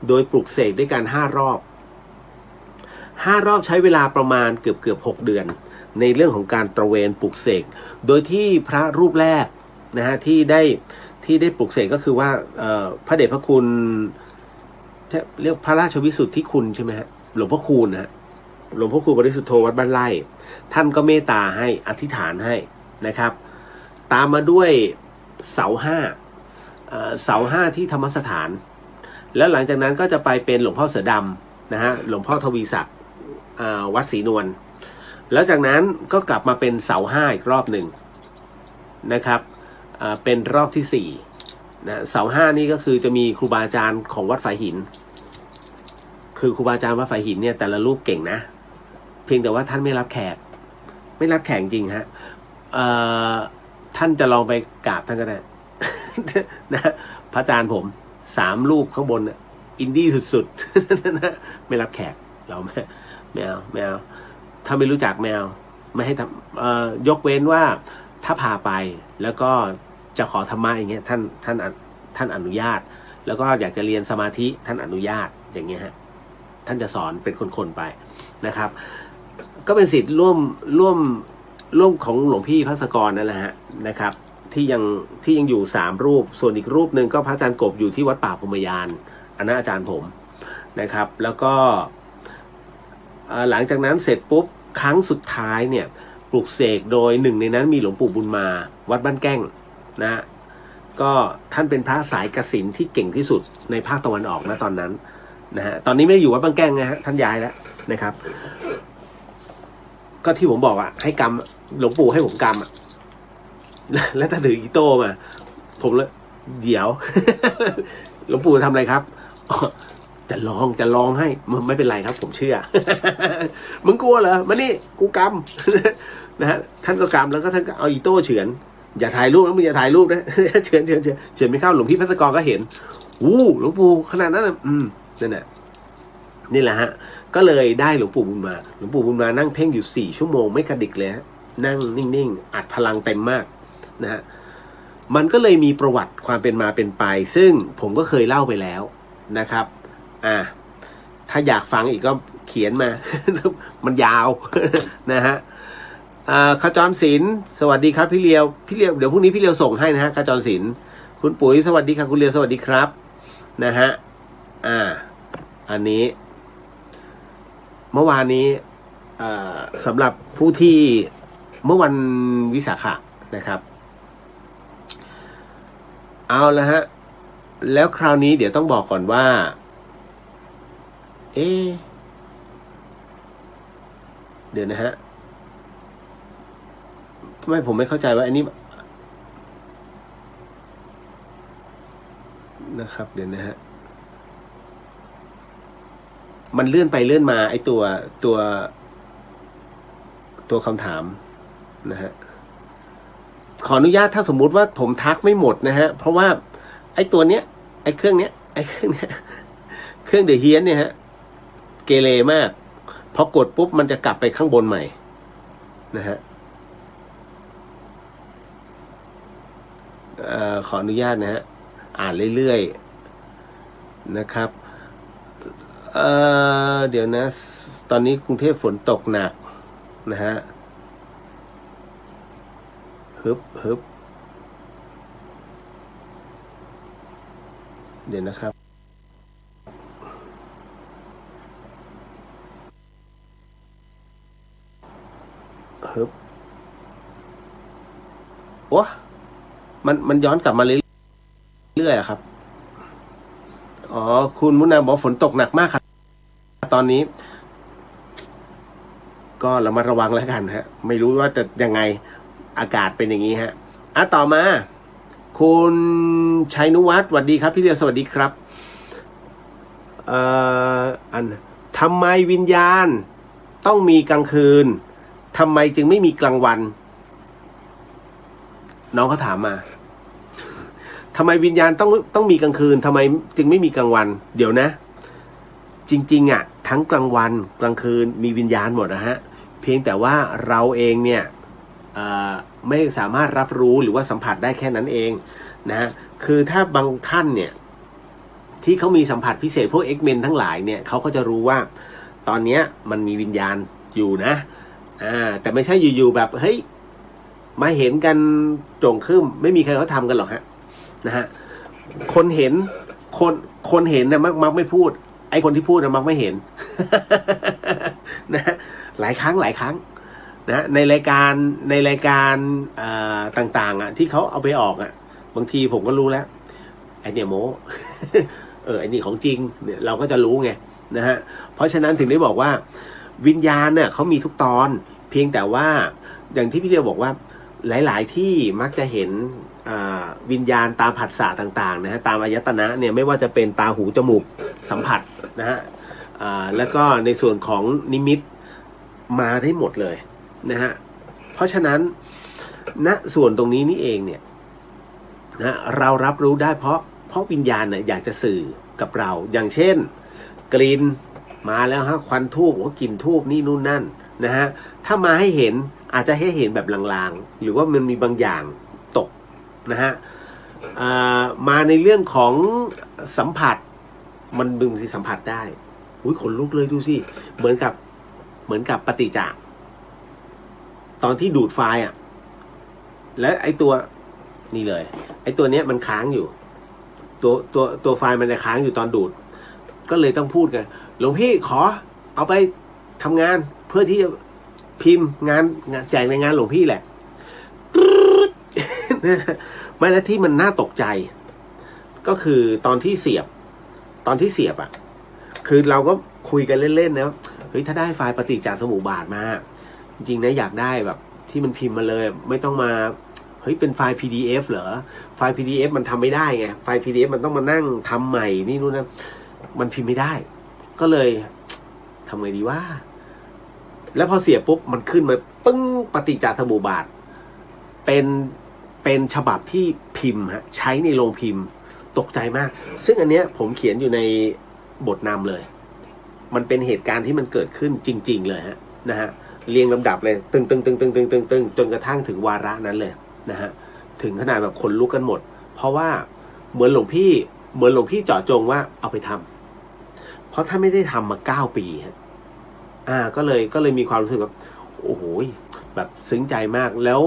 โดยปลุกเสกด้วยกัน5 รอบใช้เวลาประมาณเกือบ6 เดือนในเรื่องของการตระเวนปลุกเสกโดยที่พระรูปแรกนะฮะที่ได้ปลุกเสกก็คือว่าพระเดชพระคุณเรียกพระราชวิสุทธิคุณใช่ไหมฮะหลวงพ่อคูณนะฮะหลวงพ่อคูณบริสุทธโธวัดบ้านไร่ท่านก็เมตตาให้อธิษฐานให้นะครับตามมาด้วยเสาห้าที่ธรรมสถานแล้วหลังจากนั้นก็จะไปเป็นหลวงพ่อเสือดำนะฮะหลวงพ่อทวีศักดิ์วัดศรีนวลแล้วจากนั้นก็กลับมาเป็นเสา5อีกรอบหนึ่งนะครับเป็นรอบที่4นะเสา5นี่ก็คือจะมีครูบาอาจารย์ของวัดฝายหินคือครูบาอาจารย์วัดฝายหินเนี่ยแต่ละรูปเก่งนะเพียงแต่ว่าท่านไม่รับแขกจริงฮะท่านจะลองไปกราบท่านก็ได้ นะพระอาจารย์ผม3 รูปข้างบนอินดี้สุดๆ นะไม่รับแขกเราไม่เอาถ้าไม่รู้จักไม่ให้ทำยกเว้นว่าถ้าพาไปแล้วก็จะขอธรรมะอย่างเงี้ยท่านอนุญาตแล้วก็อยากจะเรียนสมาธิท่านอนุญาตอย่างเงี้ยฮะท่านจะสอนเป็นคนๆไปนะครับก็เป็นสิทธิ์ร่วมของหลวงพี่ภัสกรนั่นแหละฮะนะครับที่ยังอยู่3 รูปส่วนอีกรูปหนึ่งก็พระอาจารย์กบอยู่ที่วัดป่าพรหมยานอันนั้นอาจารย์ผมนะครับแล้วก็หลังจากนั้นเสร็จปุ๊บครั้งสุดท้ายเนี่ยปลุกเสกโดยหนึ่งในนั้นมีหลวงปู่บุญมาวัดบ้านแก้งนะก็ท่านเป็นพระสายกสิณที่เก่งที่สุดในภาคตะวันออกนะตอนนั้นนะฮะตอนนี้ไม่ได้อยู่วัดบ้านแก้งนะฮะท่านย้ายแล้วนะครับก็ที่ผมบอกให้กรรมหลวงปู่ให้ผมกรรมแล้วถ้าถืออีโต้มาผมเลยเดี๋ยว หลวงปู่ทำอะไรครับจะลองให้ไม่เป็นไรครับผมเชื่อ มึงกลัวเหรอมานี่กูกรรม นะฮะท่านก็กรรมแล้วก็ท่านก็เอาอีโต้เฉือนอย่าถ่ายรูปนะมึงอย่าถ่ายรูปนะ เฉือนไม่เข้าหลวงพี่ภัสกรก็เห็นหลวงปู่ขนาดนั้นนั่นแหละนี่แหละฮะก็เลยได้หลวงปู่บุญมานั่งเพ่งอยู่4 ชั่วโมงไม่กระดิกเลยฮะนั่งนิ่งๆอัดพลังเต็มมากนะฮะมันก็เลยมีประวัติความเป็นมาเป็นไปซึ่งผมก็เคยเล่าไปแล้วนะครับถ้าอยากฟังอีกก็เขียนมา มันยาว นะฮะขจรศิลป์สวัสดีครับพี่เลียวเดี๋ยวพรุ่งนี้พี่เลียวส่งให้นะฮะขจรศิลป์คุณปุ๋ยสวัสดีครับคุณเลียวสวัสดีครับนะฮะอันนี้เมื่อวานนี้สำหรับผู้ที่เมื่อวันวิสาขะนะครับเอาละฮะแล้วคราวนี้เดี๋ยวต้องบอกก่อนว่าเดี๋ยวนะฮะทำไมผมไม่เข้าใจว่าอันนี้นะครับเดี๋ยวนะฮะมันเลื่อนไปเลื่อนมาไอ้ตัวคำถามนะฮะขออนุญาตถ้าสมมุติว่าผมทักไม่หมดนะฮะเพราะว่าไอ้ตัวเนี้ยไอ้เครื่องเดอะเฮียนเนี่ยฮะเกเรมากพอกดปุ๊บมันจะกลับไปข้างบนใหม่นะฮะขออนุญาตนะฮะอ่านเรื่อยๆนะครับเดี๋ยวนะตอนนี้กรุงเทพฝนตกหนักนะฮะฮึบเดี๋ยวนะครับโอ้มันย้อนกลับมาเรื่อยๆครับอ๋อคุณมุนาบอกฝนตกหนักมากครับตอนนี้ก็ระมัดระวังแล้วกันฮะไม่รู้ว่าจะยังไงอากาศเป็นอย่างนี้ฮะต่อมาคุณชัยนุวัฒน์สวัสดีครับพี่เลียวสวัสดีครับทำไมวิญญาณต้องมีกลางคืนทำไมจึงไม่มีกลางวันน้องเขาถามมาทำไมวิญญาณต้องมีกลางคืนทำไมจึงไม่มีกลางวันเดี๋ยวนะจริงๆทั้งกลางวันกลางคืนมีวิญญาณหมดนะฮะเพียงแต่ว่าเราเองเนี่ยไม่สามารถรับรู้หรือว่าสัมผัสได้แค่นั้นเองนะคือถ้าบางท่านเนี่ย ที่เขามีสัมผัสพิเศษพวก X-Men ทั้งหลายเนี่ยเขาก็จะรู้ว่าตอนเนี้ยมันมีวิญญาณอยู่นะแต่ไม่ใช่อยู่ๆแบบเฮ้ยมาเห็นกันโจ่งครึ่มไม่มีใครเขาทำกันหรอกฮะนะฮะคนเห็นคนเห็นนะมักไม่พูดไอ้คนที่พูดนะมักไม่เห็น นะหลายครั้งนะในรายการต่างๆที่เขาเอาไปออกบางทีผมก็รู้แล้วไอเนี่ยโม ไอนี่ของจริงเนี่ยเราก็จะรู้ไงนะฮะเพราะฉะนั้นถึงได้บอกว่าวิญญาณเนี่ยเขามีทุกตอนเพียงแต่ว่าอย่างที่พี่เดียวบอกว่าหลายๆที่มักจะเห็นวิญญาณตามผัสสะต่างๆนะฮะตามอายตนะเนี่ยไม่ว่าจะเป็นตาหูจมูกสัมผัสนะฮะแล้วก็ในส่วนของนิมิตมาได้หมดเลยนะฮะเพราะฉะนั้นณส่วนตรงนี้นี่เองเนี่ยนะเรารับรู้ได้เพราะวิญญาณเนี่ยอยากจะสื่อกับเราอย่างเช่นกลิ่นมาแล้วฮะควันทูบกลิ่นทูบนี่นู่นนั่นนะฮะถ้ามาให้เห็นอาจจะให้เห็นแบบลางๆหรือว่ามันมีบางอย่างตกนะฮะมาในเรื่องของสัมผัสมันบางทีสัมผัสได้อุ้ยขนลุกเลยดูสิเหมือนกับปฏิจจ์ตอนที่ดูดไฟและไอตัวนี่เลยไอตัวเนี้ยมันค้างอยู่ตัวไฟมันจะค้างอยู่ตอนดูดก็เลยต้องพูดกันหลวงพี่ขอเอาไปทำงานเพื่อที่จะพิมพ์งานแจกในงานหลวงพี่แหละ ไม่แล้วที่มันน่าตกใจก็คือตอนที่เสียบคือเราก็คุยกันเล่นๆนะเฮ้ยถ้าได้ไฟล์ปฏิจจสมุปบาทมาจริงๆนะอยากได้แบบที่มันพิมพ์มาเลยไม่ต้องมาเฮ้ยเป็นไฟล์ PDF เหรอไฟล์ PDF มันทำไม่ได้ไงไฟล์ PDF มันต้องมานั่งทำใหม่นี่นู่นนะมันพิมพ์ไม่ได้ก็เลยทำไงดีว่าแล้วพอเสียปุ๊บมันขึ้นมาปึ้งปฏิจจสมุปบาทเป็นฉบับที่พิมพ์ฮะใช้ในโรงพิมพ์ตกใจมากซึ่งอันเนี้ยผมเขียนอยู่ในบทนำเลยมันเป็นเหตุการณ์ที่มันเกิดขึ้นจริงๆเลยฮะนะฮะเรียงลำดับเลยตึงจนกระทั่งถึงวาระนั้นเลยนะฮะถึงขนาดแบบขนลุกกันหมดเพราะว่าเหมือนหลวงพี่เจาะจงว่าเอาไปทำเพราะถ้าไม่ได้ทำมา9 ปีฮะก็เลยมีความรู้สึกแบบโอ้โหแบบซึ้งใจมากแล้ว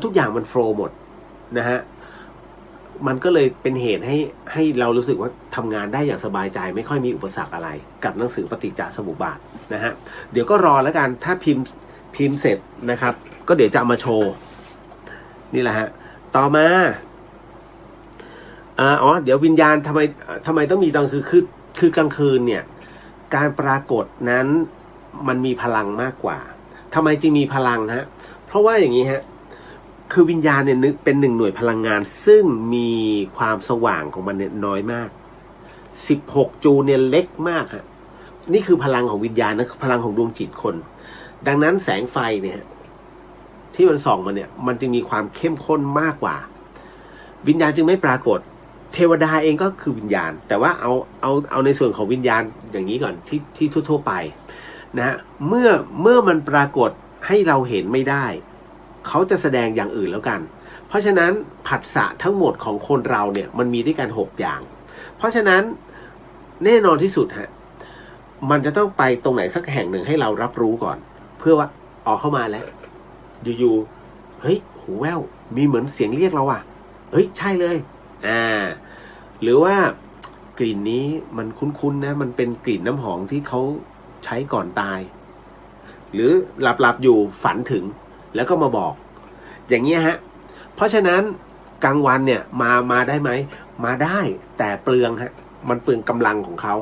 ทุกอย่างมันโฟล์หมดนะฮะมันก็เลยเป็นเหตุให้เรารู้สึกว่าทำงานได้อย่างสบายใจไม่ค่อยมีอุปสรรคอะไรกับหนังสือปฏิจจสมุปบาทนะฮะเดี๋ยวก็รอแล้วกันถ้าพิมพ์เสร็จนะครับก็เดี๋ยวจะเอามาโชว์นี่แหละฮะต่อมาเดี๋ยววิญญาณทำไมต้องมีตอนคือกลางคืนเนี่ยการปรากฏนั้นมันมีพลังมากกว่าทำไมจึงมีพลังฮะเพราะว่าอย่างนี้ฮะคือวิญญาณเนี่ยเป็น1 หน่วยพลังงานซึ่งมีความสว่างของมันเนี่ยน้อยมาก16 จูลเนี่ยเล็กมากฮะนี่คือพลังของวิญญาณนะพลังของดวงจิตคนดังนั้นแสงไฟเนี่ยที่มันส่องมาเนี่ยมันจึงมีความเข้มข้นมากกว่าวิญญาณจึงไม่ปรากฏเทวดาเองก็คือวิญญาณแต่ว่าเอาในส่วนของวิญญาณอย่างนี้ก่อนที่ทั่วๆไปนะฮะเมื่อมันปรากฏให้เราเห็นไม่ได้เขาจะแสดงอย่างอื่นแล้วกันเพราะฉะนั้นผัสสะทั้งหมดของคนเราเนี่ยมันมีด้วยกัน6 อย่างเพราะฉะนั้นแน่นอนที่สุดฮะมันจะต้องไปตรงไหนสักแห่งหนึ่งให้เรารับรู้ก่อนเพื่อว่าเข้ามาแล้วอยู่ๆเฮ้ยหูแว่วมีเหมือนเสียงเรียกเราเฮ้ยใช่เลยหรือว่ากลิ่นนี้มันคุ้นๆนะมันเป็นกลิ่นน้ำหอมที่เขาใช้ก่อนตายหรือหลับอยู่ฝันถึงแล้วก็มาบอกอย่างเงี้ยฮะเพราะฉะนั้นกลางวันเนี่ยมาได้ไหมมาได้แต่เปลืองฮะมันเปลืองกำลังของเขา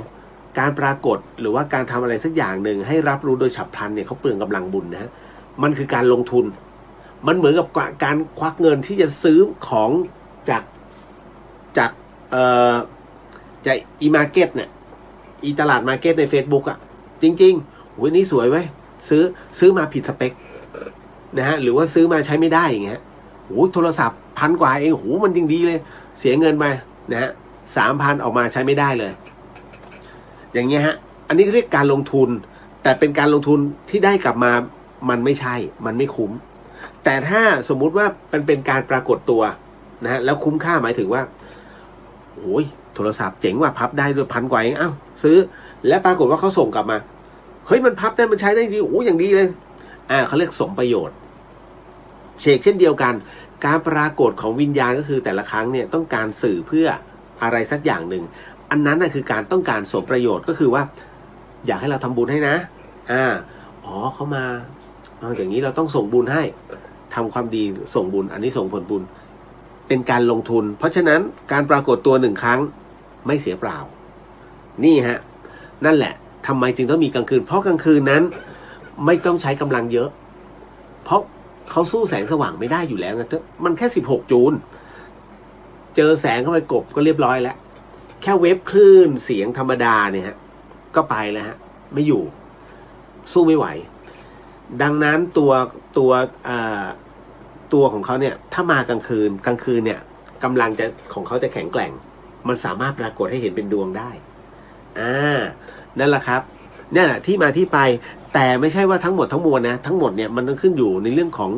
การปรากฏหรือว่าการทำอะไรสักอย่างหนึ่งให้รับรู้โดยฉับพลันเนี่ยเขาเปลืองกำลังบุญนะฮะมันคือการลงทุนมันเหมือนกับการควักเงินที่จะซื้อของจากอีมาร์เก็ตเนี่ยอีตลาดมาร์เก็ตใน Facebook จริงๆโหนี่สวยไว้ซื้อมาผิดสเปคนะฮะหรือว่าซื้อมาใช้ไม่ได้อย่างเงี้ยโหโทรศัพท์1,000 กว่าเองโหมันจริงดีเลยเสียเงินไปนะฮะ3,000ออกมาใช้ไม่ได้เลยอย่างเงี้ยฮะอันนี้เรียกการลงทุนแต่เป็นการลงทุนที่ได้กลับมามันไม่ใช่มันไม่คุ้มแต่ถ้าสมมุติว่ามันเป็นการปรากฏตัวนะฮะแล้วคุ้มค่าหมายถึงว่าโอ้ย โทรศัพท์เจ๋งว่าพับได้ด้วย1,000 กว่าเองอ้าวซื้อและปรากฏว่าเขาส่งกลับมาเฮ้ยมันพับได้มันใช้ได้ดีโอ้อย่างดีเลยเขาเรียกสมประโยชน์เช่นเดียวกันการปรากฏของวิญญาณก็คือแต่ละครั้งเนี่ยต้องการสื่อเพื่ออะไรสักอย่างหนึ่งอันนั้นน่ะคือการต้องการสมประโยชน์ก็คือว่าอยากให้เราทำบุญให้นะเขามาอย่างนี้เราต้องส่งบุญให้ทำความดีส่งบุญอันนี้ส่งผลบุญเป็นการลงทุนเพราะฉะนั้นการปรากฏตัว1 ครั้งไม่เสียเปล่านี่ฮะนั่นแหละทำไมจึงต้องมีกลางคืนเพราะกลางคืนนั้นไม่ต้องใช้กำลังเยอะเพราะเขาสู้แสงสว่างไม่ได้อยู่แล้วนะมันแค่16 จูลเจอแสงเข้าไปกบก็เรียบร้อยแล้วแค่เวฟคลื่นเสียงธรรมดาเนี่ยฮะก็ไปแล้วฮะไม่อยู่สู้ไม่ไหวดังนั้นตัวของเขาเนี่ยถ้ามากลางคืนเนี่ยกำลังของเขาจะแข็งแกร่งมันสามารถปรากฏให้เห็นเป็นดวงได้นั่นแหละครับนี่แหละที่มาที่ไปแต่ไม่ใช่ว่าทั้งหมดทั้งมวลนะทั้งหมดเนี่ยมันต้องขึ้นอยู่ในเรื่องของ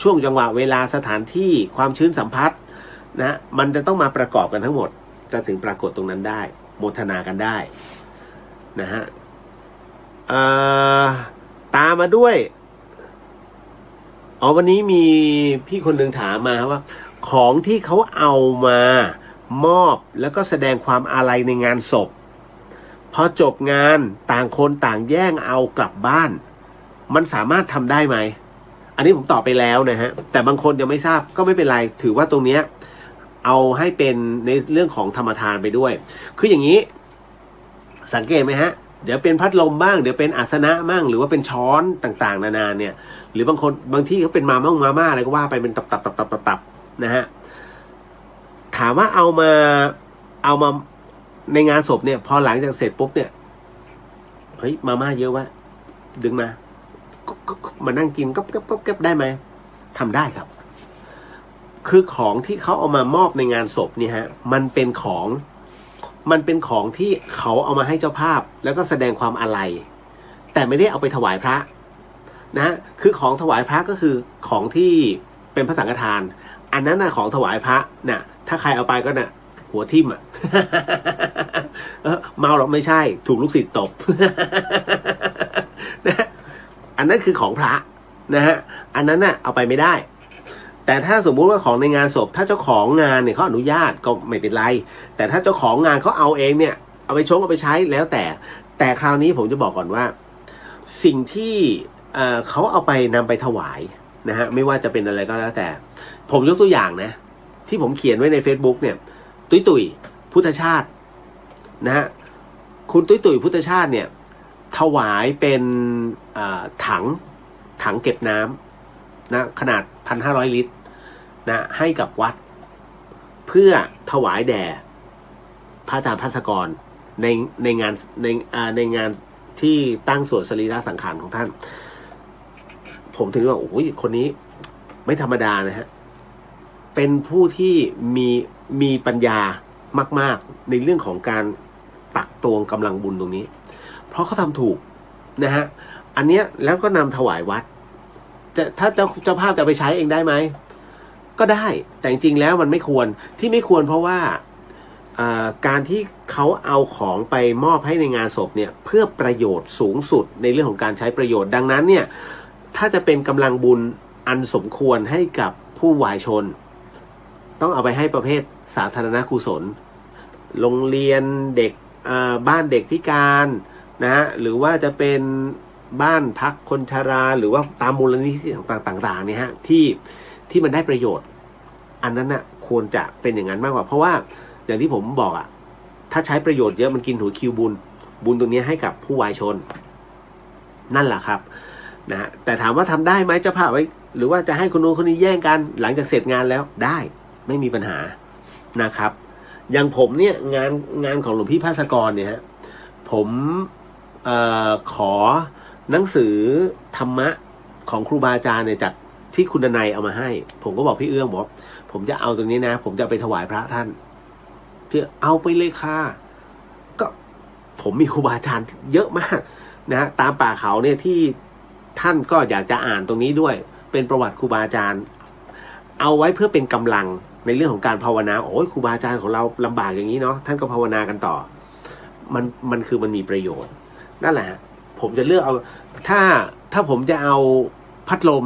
ช่วงจังหวะเวลาสถานที่ความชื้นสัมผัสนะมันจะต้องมาประกอบกันทั้งหมดจะถึงปรากฏตรงนั้นได้โมทนากันได้นะฮะตามมาด้วยวันนี้มีพี่คนหนึ่งถามมาว่าของที่เขาเอามามอบแล้วก็แสดงความอาลัยในงานศพพอจบงานต่างคนต่างแย่งเอากลับบ้านมันสามารถทำได้ไหมอันนี้ผมตอบไปแล้วนะฮะแต่บางคนยังไม่ทราบก็ไม่เป็นไรถือว่าตรงเนี้ยเอาให้เป็นในเรื่องของธรรมทานไปด้วยคืออย่างนี้สังเกตไหมฮะเดี๋ยวเป็นพัดลมบ้างเดี๋ยวเป็นอาสนะบ้างหรือว่าเป็นช้อนต่างๆนานาเนี่ยหรือบางที่เขาเป็นมาม่าอะไรก็ว่าไปเป็นตับนะฮะถามว่าเอามาในงานศพเนี่ยพอหลังจากเสร็จปุ๊บเนี่ยเฮ้ยมาม่าเยอะวะดึงมานั่งกินก็ได้ไหมทำได้ครับคือของที่เขาเอามามอบในงานศพเนี่ยฮะมันเป็นของที่เขาเอามาให้เจ้าภาพแล้วก็แสดงความอาลัยแต่ไม่ได้เอาไปถวายพระนะคือของถวายพระก็คือของที่เป็นพระสังฆทานอันนั้นน่ะของถวายพระน่ะถ้าใครเอาไปก็น่ะหัวทิ่มเมาหรอกไม่ใช่ถูกลูกศิษย์ตบนะอันนั้นคือของพระนะฮะอันนั้นน่ะเอาไปไม่ได้แต่ถ้าสมมุติว่าของในงานศพถ้าเจ้าของงานเนี่ยเขาอนุญาตก็ไม่เป็นไรแต่ถ้าเจ้าของงานเขาเอาเองเนี่ยเอาไปเอาไปใช้แล้วแต่คราวนี้ผมจะบอกก่อนว่าสิ่งที่เขาเอาไปนำไปถวายนะฮะไม่ว่าจะเป็นอะไรก็แล้วแต่ผมยกตัวอย่างนะที่ผมเขียนไว้ใน Facebook เนี่ยตุ้ยพุทธชาตินะฮะคุณตุ้ยพุทธชาติเนี่ยถวายเป็นถังเก็บน้ำนะขนาด 1,500 ลิตรนะให้กับวัดเพื่อถวายแด่พระอาจารย์ภัสกรในงานที่ตั้งสวดสรีระสังขารของท่านผมถึงว่าโอ้ยคนนี้ไม่ธรรมดานะฮะเป็นผู้ที่มีปัญญามากๆในเรื่องของการตักตวงกำลังบุญตรงนี้เพราะเขาทำถูกนะฮะอันเนี้ยแล้วก็นำถวายวัดถ้าเจ้าภาพจะไปใช้เองได้ไหมก็ได้แต่จริงๆแล้วมันไม่ควรที่ไม่ควรเพราะว่าการที่เขาเอาของไปมอบให้ในงานศพเนี่ยเพื่อประโยชน์สูงสุดในเรื่องของการใช้ประโยชน์ดังนั้นเนี่ยถ้าจะเป็นกำลังบุญอันสมควรให้กับผู้วายชนต้องเอาไปให้ประเภทสาธารณกุศลโรงเรียนเด็กบ้านเด็กพิการนะหรือว่าจะเป็นบ้านพักคนชราหรือว่าตามมูลนิธิต่างๆเนี่ยฮะที่มันได้ประโยชน์อันนั้นน่ะควรจะเป็นอย่างนั้นมากกว่าเพราะว่าอย่างที่ผมบอกถ้าใช้ประโยชน์เยอะมันกินหัวคิวบุญตรงนี้ให้กับผู้วายชนนั่นแหละครับนะฮะแต่ถามว่าทำได้ไหมเจ้าภาพไว้หรือว่าจะให้คนนู้นคนนี้แย่งกันหลังจากเสร็จงานแล้วได้ไม่มีปัญหานะครับอย่างผมเนี่ยงานของหลวงพี่ภาสกรเนี่ยฮะผมขอหนังสือธรรมะของครูบาอาจารย์เนี่ยจากที่คุณนายเอามาให้ผมก็บอกพี่เอื้องบอกผมจะเอาตรงนี้นะผมจะไปถวายพระท่านพี่เอาไปเลยค่ะก็ผมมีครูบาอาจารย์เยอะมากนะตามป่าเขาเนี่ยที่ท่านก็อยากจะอ่านตรงนี้ด้วยเป็นประวัติครูบาอาจารย์เอาไว้เพื่อเป็นกำลัง ในเรื่องของการภาวนาโอ้ยครูบาอาจารย์ของเราลำบากอย่างนี้เนาะท่านก็ภาวนากันต่อมันคือมันมีประโยชน์นั่นแหละผมจะเลือกเอาถ้าผมจะเอาพัดลม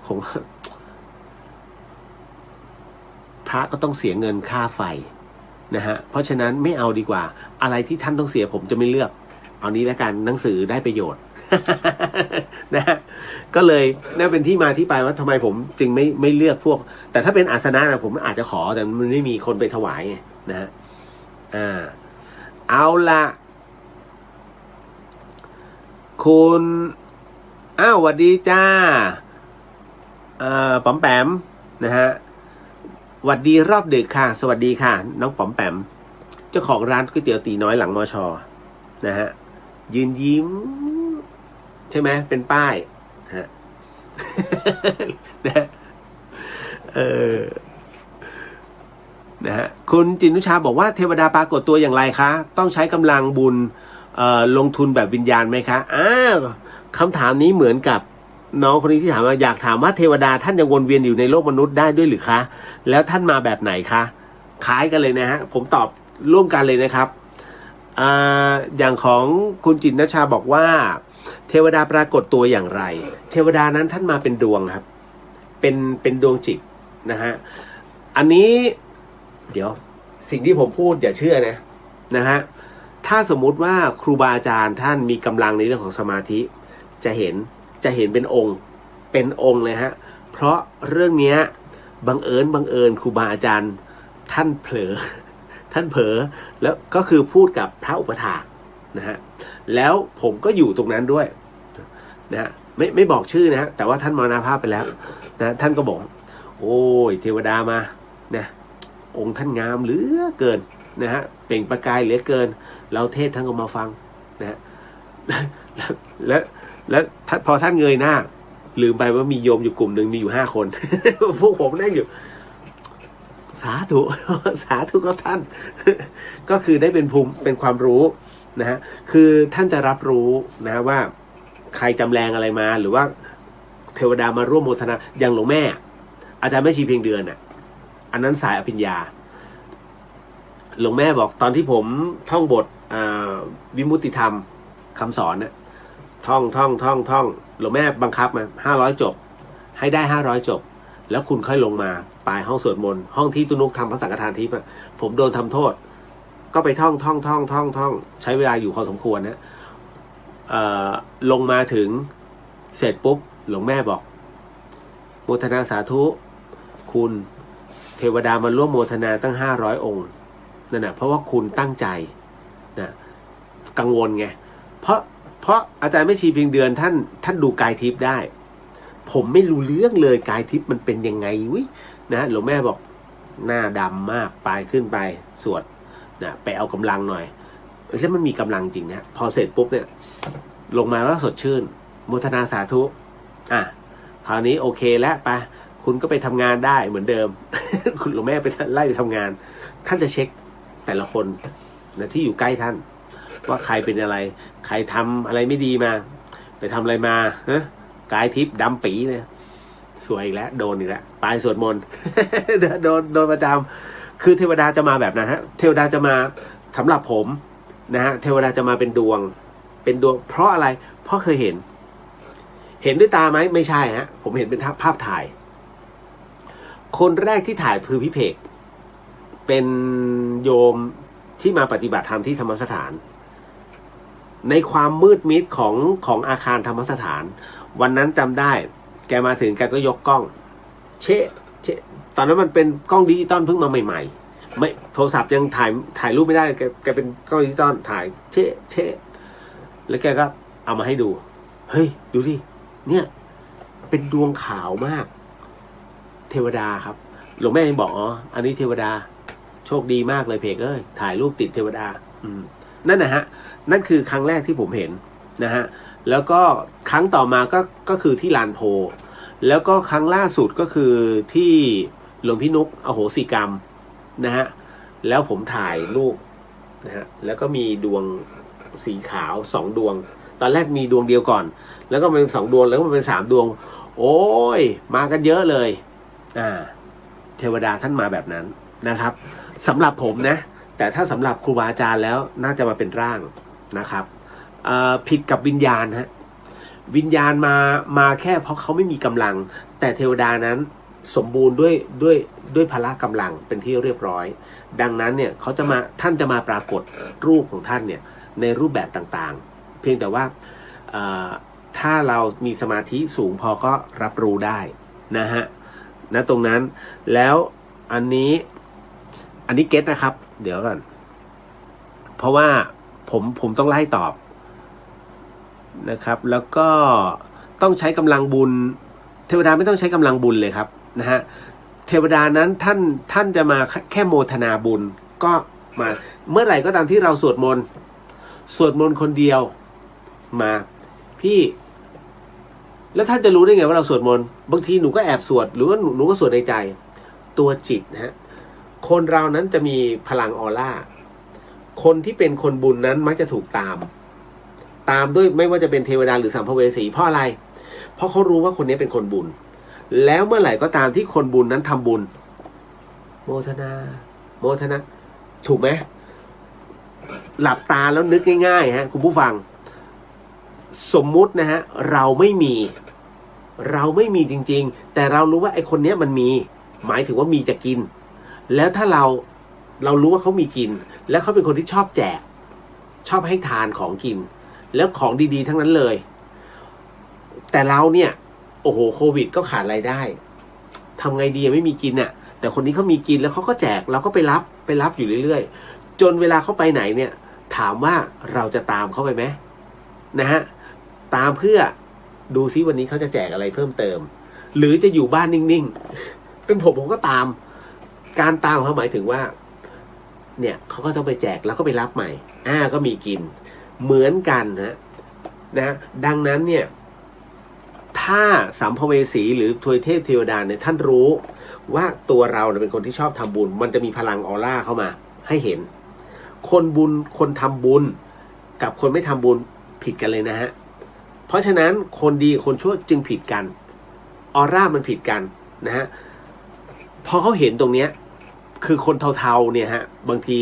ผมพระก็ต้องเสียเงินค่าไฟนะฮะเพราะฉะนั้นไม่เอาดีกว่าอะไรที่ท่านต้องเสียผมจะไม่เลือกเอานี้แล้วกันหนังสือได้ประโยชน์ นะฮะก็เลยนั่นเป็นที่มาที่ไปว่าทำไมผมจึงไม่เลือกพวกแต่ถ้าเป็นอาสนะนะผมอาจจะขอแต่มันไม่มีคนไปถวายไงนะฮะเอาละคุณสวัสดีจ้าป๋อมแปมนะฮะสวัสดีรอบดึกค่ะสวัสดีค่ะน้องป๋อมแปมเจ้าของร้านก๋วยเตี๋ยวตีน้อยหลังมช.นะฮะยืนยิ้มใช่ไหมเป็นป้ายฮะ นะนะฮะคุณจินุชาบอกว่าเทวดาปรากฏตัวอย่างไรคะต้องใช้กำลังบุญลงทุนแบบวิญญาณไหมคะคำถามนี้เหมือนกับน้องคนนี้ที่ถามว่าอยากถามว่าเทวดาท่านยังวนเวียนอยู่ในโลกมนุษย์ได้ด้วยหรือคะแล้วท่านมาแบบไหนคะคล้ายกันเลยนะฮะผมตอบร่วมกันเลยนะครับอย่างของคุณจินชาบอกว่าเทวดาปรากฏตัวอย่างไรเทวดานั้นท่านมาเป็นดวงครับเป็นดวงจิตนะฮะอันนี้เดี๋ยวสิ่งที่ผมพูดอย่าเชื่อนะฮะถ้าสมมุติว่าครูบาอาจารย์ท่านมีกำลังในเรื่องของสมาธิจะเห็นเป็นองค์เลยฮะเพราะเรื่องนี้บังเอิญครูบาอาจารย์ท่านเผลอแล้วก็คือพูดกับพระอุปถากนะฮะแล้วผมก็อยู่ตรงนั้นด้วยนะฮะไม่บอกชื่อนะฮะแต่ว่าท่านมรณภาพไปแล้วนะท่านก็บอกโอ้ยเทวดามานะองค์ท่านงามเหลือเกินนะฮะเปล่งประกายเหลือเกินเราเทศท่านก็มาฟังนะฮะแล้วพอท่านเงยหน้าลืมไปว่ามีโยมอยู่กลุ่มหนึ่งมีอยู่5 คน พวกผมนั่งอยู่สาธุกับท่าน ก็คือได้เป็นภูมิเป็นความรู้นะฮะคือท่านจะรับรู้นะว่าใครจำแรงอะไรมาหรือว่าเทวดามาร่วมโมทนาอย่างหลวงแม่อาจารย์แม่ชีเพียงเดือนอันนั้นสายอภิญญาหลวงแม่บอกตอนที่ผมท่องบทวิมุตติธรรมคำสอนเนี่ยท่องหลวงแม่บังคับมา500 จบให้ได้500 จบแล้วคุณค่อยลงมาปลายห้องสวดมนต์ห้องที่ตุนุกทำพระสังฆทานทิพย์ผมโดนทำโทษก็ไปท่องใช้เวลาอยู่พอสมควรนะลงมาถึงเสร็จปุ๊บหลวงแม่บอกโมทนาสาธุคุณเทวดามาร่วมโมทนาตั้ง500 องค์นั่นนะเพราะว่าคุณตั้งใจนะกังวลไงเพราะอาจารย์แม่ชีเพียงเดือนท่านดูกายทิพย์ได้ผมไม่รู้เรื่องเลยกายทิพย์มันเป็นยังไงวินะหลวงแม่บอกหน้าดำมากไปขึ้นไปสวดนะไปเอากำลังหน่อยแล้วมันมีกำลังจริงนะพอเสร็จปุ๊บเนี่ยลงมาแล้วสดชื่นโมทนาสาธุคราวนี้โอเคแล้วไปคุณก็ไปทำงานได้เหมือนเดิม คุณหลวงแม่ไปไล่ไปทำงานท่านจะเช็คแต่ละคนนะที่อยู่ใกล้ท่านว่าใครเป็นอะไรใครทำอะไรไม่ดีมาไปทำอะไรมากายทิพย์ดำปีเลยสวยอีกแล้วโดนอีกแล้วปลายสวดมนต์ โดนประจำคือเทวดาจะมาแบบนั้นฮะเทวดาจะมาสำหรับผมนะฮะเทวดาจะมาเป็นดวงเพราะอะไรเพราะเคยเห็นด้วยตาไหมไม่ใช่ฮะผมเห็นเป็นภาพถ่ายคนแรกที่ถ่ายคือพี่เพกเป็นโยมที่มาปฏิบัติธรรมที่ธรรมสถานในความมืดมิดของอาคารธรรมสถานวันนั้นจำได้แกมาถึงแกก็ยกกล้องเชะตอนนั้นมันเป็นกล้องดิจิตอลเพิ่งมาใหม่ๆไม่โทรศัพท์ยังถ่ายรูปไม่ได้แกเป็นกล้องดิจิตอลถ่ายเชะแล้วแกก็เอามาให้ดูเฮ้ยดูดิเนี่ยเป็นดวงขาวมากเทวดาครับหลวงแม่ยังบอกอันนี้เทวดาโชคดีมากเลยเพกถ่ายรูปติดเทวดานั่นนะฮะนั่นคือครั้งแรกที่ผมเห็นนะฮะแล้วก็ครั้งต่อมาก็คือที่ลานโพแล้วก็ครั้งล่าสุดก็คือที่หลวงพี่นุกอโหสิกรรมนะฮะแล้วผมถ่ายรูปนะฮะแล้วก็มีดวงสีขาว2 ดวงตอนแรกมีดวงเดียวก่อนแล้วก็เป็น2 ดวงแล้วก็เป็น3 ดวงโอ้ยมากันเยอะเลย เทวดาท่านมาแบบนั้นนะครับสำหรับผมนะแต่ถ้าสำหรับครูบาอาจารย์แล้วน่าจะมาเป็นร่างนะครับผิดกับวิญญาณฮะวิญญาณมาแค่เพราะเขาไม่มีกำลังแต่เทวดานั้นสมบูรณ์ด้วยพละกำลังเป็นที่เรียบร้อยดังนั้นเนี่ยท่านจะมาปรากฏรูปของท่านเนี่ยในรูปแบบต่างๆเพียงแต่ว่าถ้าเรามีสมาธิสูงพอก็รับรู้ได้นะฮะนะตรงนั้นแล้วอันนี้เก็ตนะครับเดี๋ยวก่อนเพราะว่าผมต้องไล่ตอบนะครับแล้วก็ต้องใช้กำลังบุญเทวดาไม่ต้องใช้กำลังบุญเลยครับนะฮะเทวดานั้นท่านจะมาแค่โมทนาบุญก็มาเมื่อไหร่ก็ตามที่เราสวดมนต์คนเดียวมาพี่แล้วท่านจะรู้ได้ไงว่าเราสวดมนต์บางทีหนูก็แอบสวดหรือว่าหนูก็สวดในใจตัวจิตนะฮะคนเรานั้นจะมีพลังออร่าคนที่เป็นคนบุญนั้นมักจะถูกตามด้วยไม่ว่าจะเป็นเทวดาหรือสัมภเวสีเพราะอะไรเพราะเขารู้ว่าคนนี้เป็นคนบุญแล้วเมื่อไหร่ก็ตามที่คนบุญนั้นทำบุญโมทนาถูกไหมหลับตาแล้วนึกง่ายๆฮะคุณผู้ฟังสมมุตินะฮะเราไม่มีจริงๆแต่เรารู้ว่าไอ้คนนี้มันมีหมายถึงว่ามีจะกินแล้วถ้าเรารู้ว่าเขามีกินแล้วเขาเป็นคนที่ชอบแจกชอบให้ทานของกินแล้วของดีๆทั้งนั้นเลยแต่เราเนี่ยโอ้โหโควิดก็ขาดรายได้ทำไงดีไม่มีกินน่ะแต่คนนี้เขามีกินแล้วเขาก็แจกเราก็ไปรับอยู่เรื่อยๆจนเวลาเขาไปไหนเนี่ยถามว่าเราจะตามเขาไปไหมนะฮะตามเพื่อดูซิวันนี้เขาจะแจกอะไรเพิ่มเติมหรือจะอยู่บ้านนิ่งๆเป็นผมก็ตามการตามเขาหมายถึงว่าเนี่ยเขาก็ต้องไปแจกแล้วก็ไปรับใหม่ก็มีกินเหมือนกันนะดังนั้นเนี่ยถ้าสัมภเวสีหรือทวยเทพเทวดาเนี่ยท่านรู้ว่าตัวเราเป็นคนที่ชอบทำบุญมันจะมีพลังออร่าเข้ามาให้เห็นคนทำบุญกับคนไม่ทำบุญผิดกันเลยนะฮะเพราะฉะนั้นคนดีคนชั่วจึงผิดกันออร่ามันผิดกันนะฮะพอเขาเห็นตรงเนี้ยคือคนเทาๆเนี่ยฮะบางที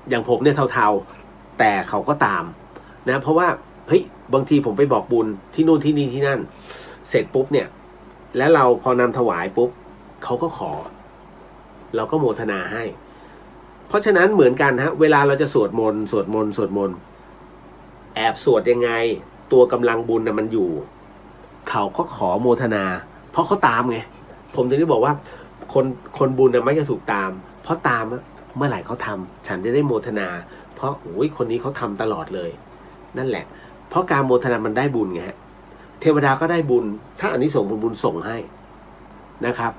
อย่างผมเนี่ยเทาๆแต่เขาก็ตามนะเพราะว่าเฮ้ยบางทีผมไปบอกบุญที่นู่นที่นี่ที่นั่นเสร็จปุ๊บเนี่ยแล้วเราพอนำถวายปุ๊บเขาก็ขอเราก็โมทนาให้เพราะฉะนั้นเหมือนกันฮะเวลาเราจะสวดมนต์แอบสวดยังไงตัวกำลังบุญมันอยู่เขาก็ขอโมทนาเพราะเขาตามไงผมถึงได้บอกว่าคนบุญไม่จะถูกตามเพราะตามเมื่อไหร่เขาทำฉันจะได้โมทนาเพราะโอ้ยคนนี้เขาทำตลอดเลยนั่นแหละเพราะการโมทนามันได้บุญไงฮะเทวดาก็ได้บุญถ้าอานิสงส์บุญส่งให้นะครับ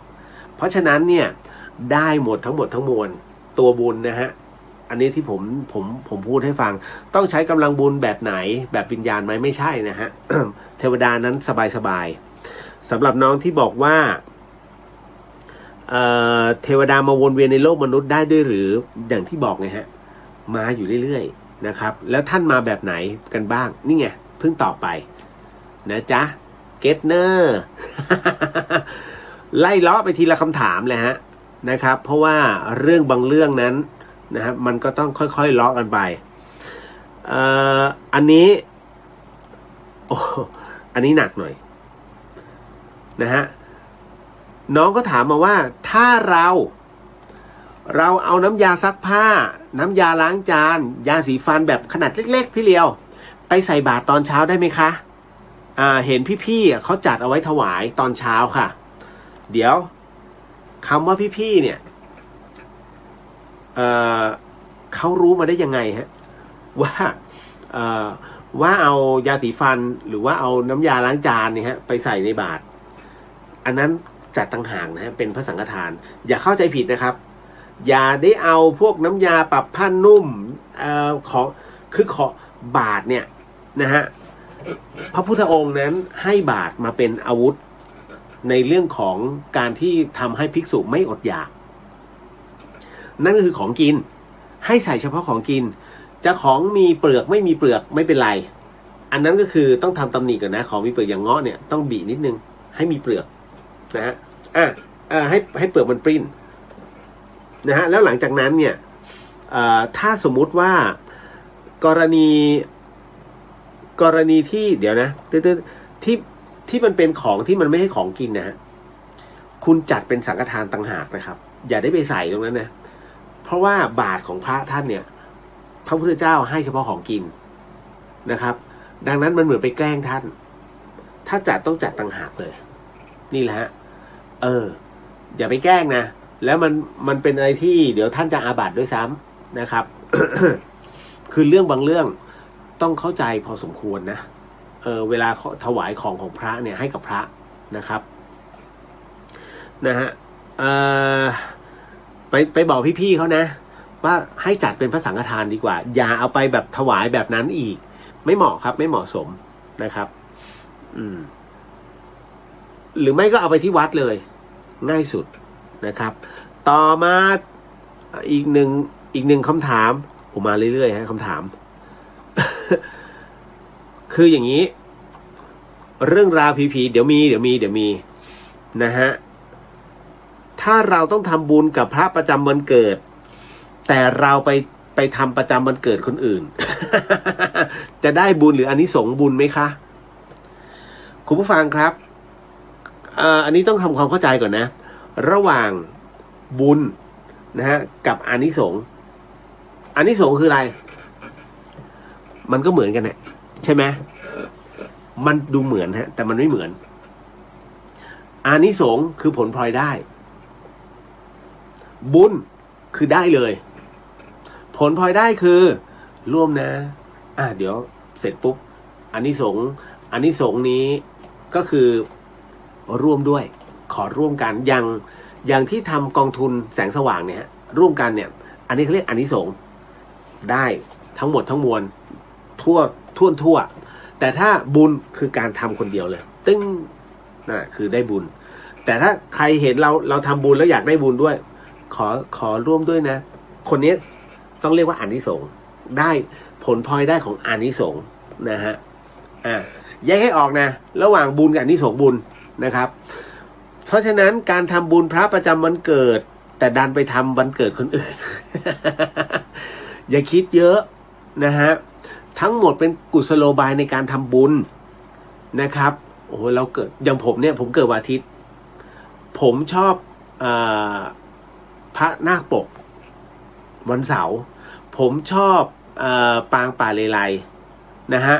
เพราะฉะนั้นเนี่ยได้หมดทั้งมวลตัวบุญนะฮะอันนี้ที่ผมพูดให้ฟังต้องใช้กำลังบุญแบบไหนแบบวิญญาณไหมไม่ใช่นะฮะ เทวดานั้นสบายสำหรับน้องที่บอกว่าเทวดามาวนเวียนในโลกมนุษย์ได้ด้วยหรืออย่างที่บอกไงฮะมาอยู่เรื่อยๆนะครับแล้วท่านมาแบบไหนกันบ้างนี่ไงเพิ่งตอบไปนะจ๊ะเกตเนอร์ ไล่ล้อไปทีละคำถามเลยฮะนะครับเพราะว่าเรื่องบางเรื่องนั้นนะครับมันก็ต้องค่อยๆล้อกันไปอันนี้อันนี้หนักหน่อยนะฮะน้องก็ถามมาว่าถ้าเราเอาน้ำยาซักผ้าน้ำยาล้างจานยาสีฟันแบบขนาดเล็กๆพี่เลียวไปใส่บาตรตอนเช้าได้ไหมคะเห็นพี่ๆเขาจัดเอาไว้ถวายตอนเช้าค่ะเดี๋ยวคำว่าพี่ๆเนี่ยเขารู้มาได้ยังไงฮะว่าเอายาสีฟันหรือว่าเอาน้ำยาล้างจานเนี่ยฮะไปใส่ในบาตรอันนั้นจัดต่างหากนะฮะเป็นพระสังฆทานอย่าเข้าใจผิดนะครับอย่าได้เอาพวกน้ำยาปรับผ้านุ่มขอบาตรเนี่ยนะฮะพระพุทธองค์นั้นให้บาตรมาเป็นอาวุธในเรื่องของการที่ทำให้ภิกษุไม่อดอยากนั่นก็คือของกินให้ใส่เฉพาะของกินจะของมีเปลือกไม่มีเปลือกไม่เป็นไรอันนั้นก็คือต้องทำตำหนิก่อนนะของมีเปลือกอย่างเงาะเนี่ยต้องบีนิดนึงให้มีเปลือกนะฮะ ให้เปลือกมันปริ้นนะฮะแล้วหลังจากนั้นเนี่ยถ้าสมมุติว่ากรณีที่เดี๋ยวนะที่มันเป็นของที่มันไม่ใช่ของกินนะฮะคุณจัดเป็นสังฆทานต่างหากนะครับอย่าได้ไปใส่ตรงนั้นนะเพราะว่าบาตรของพระท่านเนี่ยพระพุทธเจ้าให้เฉพาะของกินนะครับดังนั้นมันเหมือนไปแกล้งท่านถ้าจัดต้องจัดต่างหากเลยนี่แหละฮะอย่าไปแกล้งนะแล้วมันเป็นอะไรที่เดี๋ยวท่านจะอาบัติด้วยซ้ำนะครับ คือเรื่องบางเรื่องต้องเข้าใจพอสมควรนะเวลาถวายของพระเนี่ยให้กับพระนะครับนะฮะไปบอกพี่ๆเขานะว่าให้จัดเป็นพระสังฆทานดีกว่าอย่าเอาไปแบบถวายแบบนั้นอีกไม่เหมาะครับไม่เหมาะสมนะครับหรือไม่ก็เอาไปที่วัดเลยง่ายสุดนะครับต่อมาอีกหนึ่งคำถามผมมาเรื่อยๆฮะคำถาม คืออย่างนี้เรื่องราวผีๆเดี๋ยวมีนะฮะถ้าเราต้องทำบุญกับพระประจำวันเกิดแต่เราไปทำประจำวันเกิดคนอื่น จะได้บุญหรืออานิสงส์บุญไหมคะคุณผู้ฟังครับอันนี้ต้องทำความเข้าใจก่อนนะระหว่างบุญนะฮะกับอานิสงส์อานิสงส์คืออะไรมันก็เหมือนกันแหละใช่ไหมมันดูเหมือนฮะแต่มันไม่เหมือนอานิสงส์คือผลพลอยได้บุญคือได้เลยผลพลอยได้คือร่วมนะเดี๋ยวเสร็จปุ๊บอานิสงส์นี้ก็คือร่วมด้วยขอร่วมกันอย่างที่ทำกองทุนแสงสว่างเนี่ยร่วมกันเนี่ยอันนี้เขาเรียกอานิสงส์ได้ทั้งหมดทั้งมวลทั่วแต่ถ้าบุญคือการทำคนเดียวเลยตึ้งคือได้บุญแต่ถ้าใครเห็นเราทำบุญแล้วอยากได้บุญด้วยขอร่วมด้วยนะคนนี้ต้องเรียกว่าอานิสงส์ได้ผลพลอยได้ของอานิสงส์นะฮะแยกให้ออกนะระหว่างบุญกับอานิสงส์บุญนะครับเพราะฉะนั้นการทำบุญพระประจำวันเกิดแต่ดันไปทำวันเกิดคนอื่น อย่าคิดเยอะนะฮะทั้งหมดเป็นกุศโลบายในการทำบุญนะครับโอ้โหเราเกิดอย่างผมเนี่ยผมเกิดวันอาทิตย์ผมชอบพระนาคปกวันเสาร์ผมชอบปางป่าเลไลนะฮะ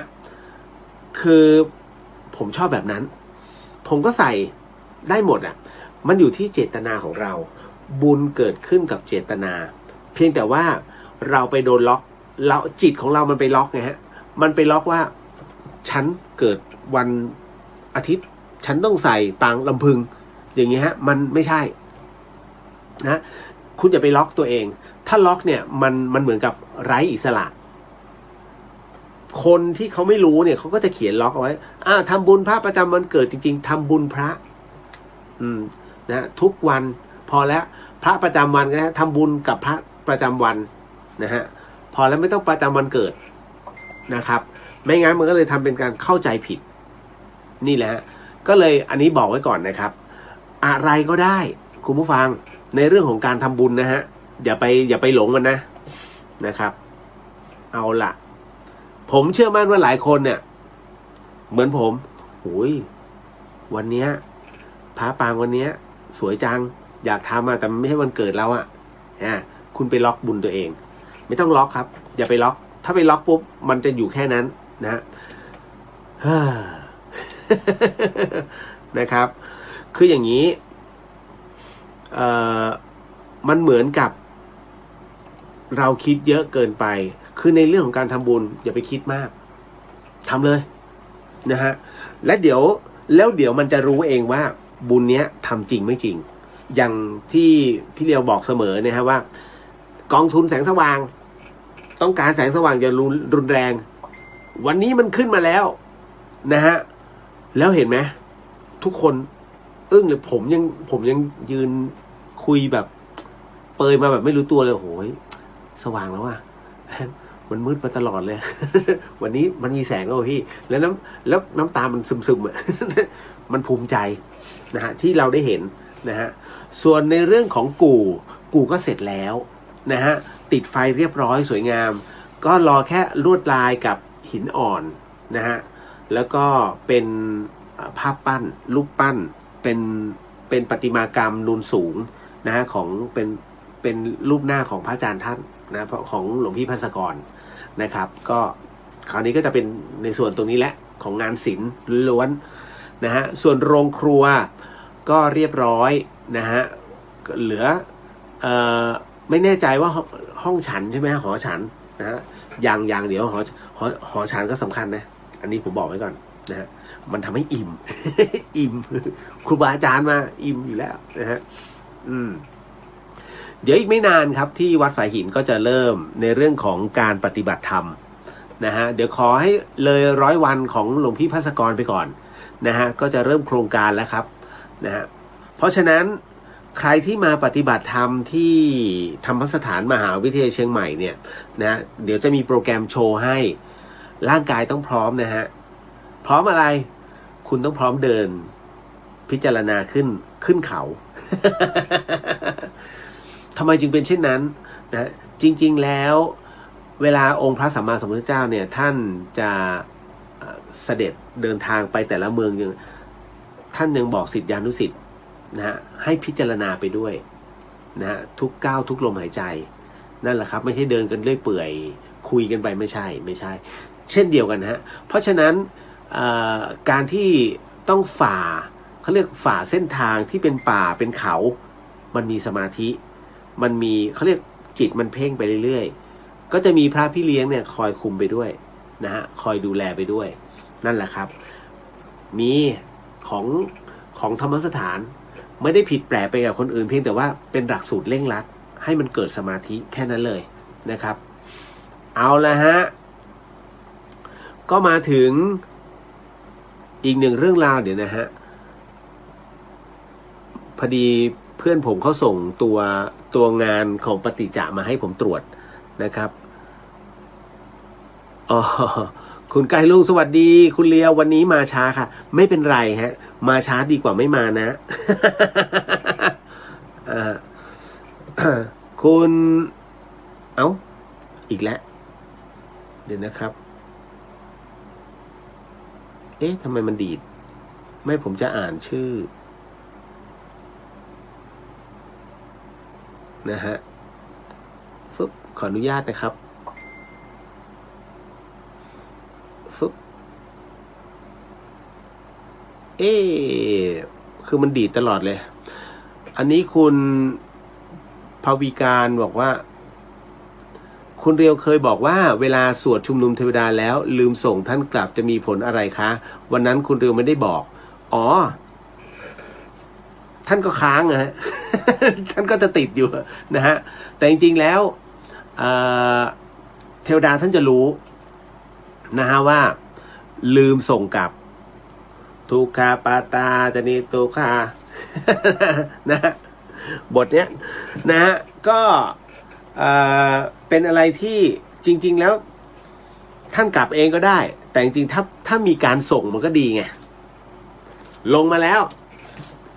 คือผมชอบแบบนั้นผมก็ใส่ได้หมดมันอยู่ที่เจตนาของเราบุญเกิดขึ้นกับเจตนาเพียงแต่ว่าเราไปโดนล็อกจิตของเรามันไปล็อกไงฮะมันไปล็อกว่าฉันเกิดวันอาทิตย์ฉันต้องใส่ปางลำพึงอย่างนี้ฮะมันไม่ใช่นะคุณอย่าไปล็อกตัวเองถ้าล็อกเนี่ยมันเหมือนกับไร้อิสระคนที่เขาไม่รู้เนี่ยเขาก็จะเขียนล็อกเอาไว้ทำบุญพระประจำวันเกิดจริงๆทำบุญพระนะทุกวันพอแล้วพระประจำวันก็นะทำบุญกับพระประจำวันนะฮะพอแล้วไม่ต้องประจำวันเกิดนะครับไม่งั้นมันก็เลยทำเป็นการเข้าใจผิดนี่แหละก็เลยอันนี้บอกไว้ก่อนนะครับอะไรก็ได้คุณผู้ฟังในเรื่องของการทำบุญนะฮะอย่าไปหลงมันนะครับเอาล่ะผมเชื่อมั่นว่าหลายคนเนี่ยเหมือนผมโอ้ยวันเนี้ยพระปางวันเนี้ยสวยจังอยากทำแต่มันไม่ใช่วันเกิดเราคุณไปล็อกบุญตัวเองไม่ต้องล็อกครับอย่าไปล็อกถ้าไปล็อกปุ๊บมันจะอยู่แค่นั้นนะนะครับคืออย่างนี้มันเหมือนกับเราคิดเยอะเกินไปคือในเรื่องของการทำบุญอย่าไปคิดมากทำเลยนะฮะแล้วเดี๋ยวมันจะรู้เองว่าบุญเนี้ยทำจริงไม่จริงอย่างที่พี่เลียวบอกเสมอนะฮะว่ากองทุนแสงสว่างต้องการแสงสว่างอย่ารุนแรงวันนี้มันขึ้นมาแล้วนะฮะแล้วเห็นไหมทุกคนอึ้งเลยผมยังยืนคุยแบบเปยมาแบบไม่รู้ตัวเลยโหยสว่างแล้วว่ะมันมืดมาตลอดเลย วันนี้มันมีแสงแล้วพี่แล้วน้ำตามันซึมๆ มันภูมิใจนะฮะที่เราได้เห็น นะฮะส่วนในเรื่องของกู่ก็เสร็จแล้วนะฮะติดไฟเรียบร้อยสวยงามก็รอแค่ลวดลายกับหินอ่อนนะฮะแล้วก็เป็นภาพปั้นรูปปั้นเป็นประติมากรรมนูนสูงนะฮะของเป็นรูปหน้าของพระอาจารย์ท่านนะของหลวงพี่ภัสกรนะครับก็คราวนี้ก็จะเป็นในส่วนตรงนี้แหละของงานศิลป์ล้วนนะฮะส่วนโรงครัวก็เรียบร้อยนะฮะเหลือไม่แน่ใจว่าห้องฉันใช่ไหมหอฉันนะฮะอย่างเดี๋ยวหอฉันก็สำคัญนะอันนี้ผมบอกไว้ก่อนนะฮะมันทำให้อิ่ม อิ่มครูบาอาจารย์มาอิ่มอยู่แล้วนะฮะเดี๋ยวอีกไม่นานครับที่วัดฝายหินก็จะเริ่มในเรื่องของการปฏิบัติธรรมนะฮะเดี๋ยวขอให้เลย100 วันของหลวงพี่ภัสกรไปก่อนนะฮะก็จะเริ่มโครงการแล้วครับนะฮะเพราะฉะนั้นใครที่มาปฏิบัติธรรมที่ธรรมสถานมหาวิทยาลัยเชียงใหม่เนี่ยนะเดี๋ยวจะมีโปรแกรมโชว์ให้ร่างกายต้องพร้อมนะฮะพร้อมอะไรคุณต้องพร้อมเดินพิจารณาขึ้นเขา ทำไมจึงเป็นเช่นนั้นนะจริงๆแล้วเวลาองค์พระสัมมาสัมพุทธเจ้าเนี่ยท่านจะเสด็จเดินทางไปแต่ละเมืองยังท่านยังบอกศิษยานุศิษย์นะฮะให้พิจารณาไปด้วยนะฮะทุกก้าวทุกลมหายใจนั่นแหละครับไม่ใช่เดินกันเรื่อยเปื่อยคุยกันไปไม่ใช่เช่นเดียวกันนะฮะเพราะฉะนั้นการที่ต้องเขาเรียกฝ่าเส้นทางที่เป็นป่าเป็นเขามันมีสมาธิมันมีเขาเรียกจิตมันเพ่งไปเรื่อยๆก็จะมีพระพี่เลี้ยงเนี่ยคอยคุมไปด้วยนะฮะคอยดูแลไปด้วยนั่นแหละครับมีของธรรมสถานไม่ได้ผิดแปลกไปกับคนอื่นเพียงแต่ว่าเป็นหลักสูตรเร่งรัดให้มันเกิดสมาธิแค่นั้นเลยนะครับเอาละฮะก็มาถึงอีกหนึ่งเรื่องราวเดี๋ยวนะฮะพอดีเพื่อนผมเขาส่งตัวงานของปฏิจจามาให้ผมตรวจนะครับอ๋อคุณไก่ลุงสวัสดีคุณเลียววันนี้มาช้าค่ะไม่เป็นไรฮะมาช้าดีกว่าไม่มานะ คุณอีกแล้วเดี๋ยวนะครับเอ๊ะทำไมมันดีดไม่ผมจะอ่านชื่อนะฮะขออนุญาตนะครับคือมันดีดตลอดเลยอันนี้คุณภาวิการบอกว่าคุณเรียวเคยบอกว่าเวลาสวดชุมนุมเทวดาแล้วลืมส่งท่านกลับจะมีผลอะไรคะวันนั้นคุณเรียวไม่ได้บอกอ๋อท่านก็ค้างฮะ ท่านก็จะติดอยู่นะฮะแต่จริงๆแล้วเทวดาท่านจะรู้นะฮะว่าลืมส่งกลับทุกขาปาตาจนิทุกขานะฮะบทเนี้ยนะฮะก็เป็นอะไรที่จริงๆแล้วท่านกลับเองก็ได้แต่จริงๆถ้ามีการส่งมันก็ดีไงลงมาแล้ว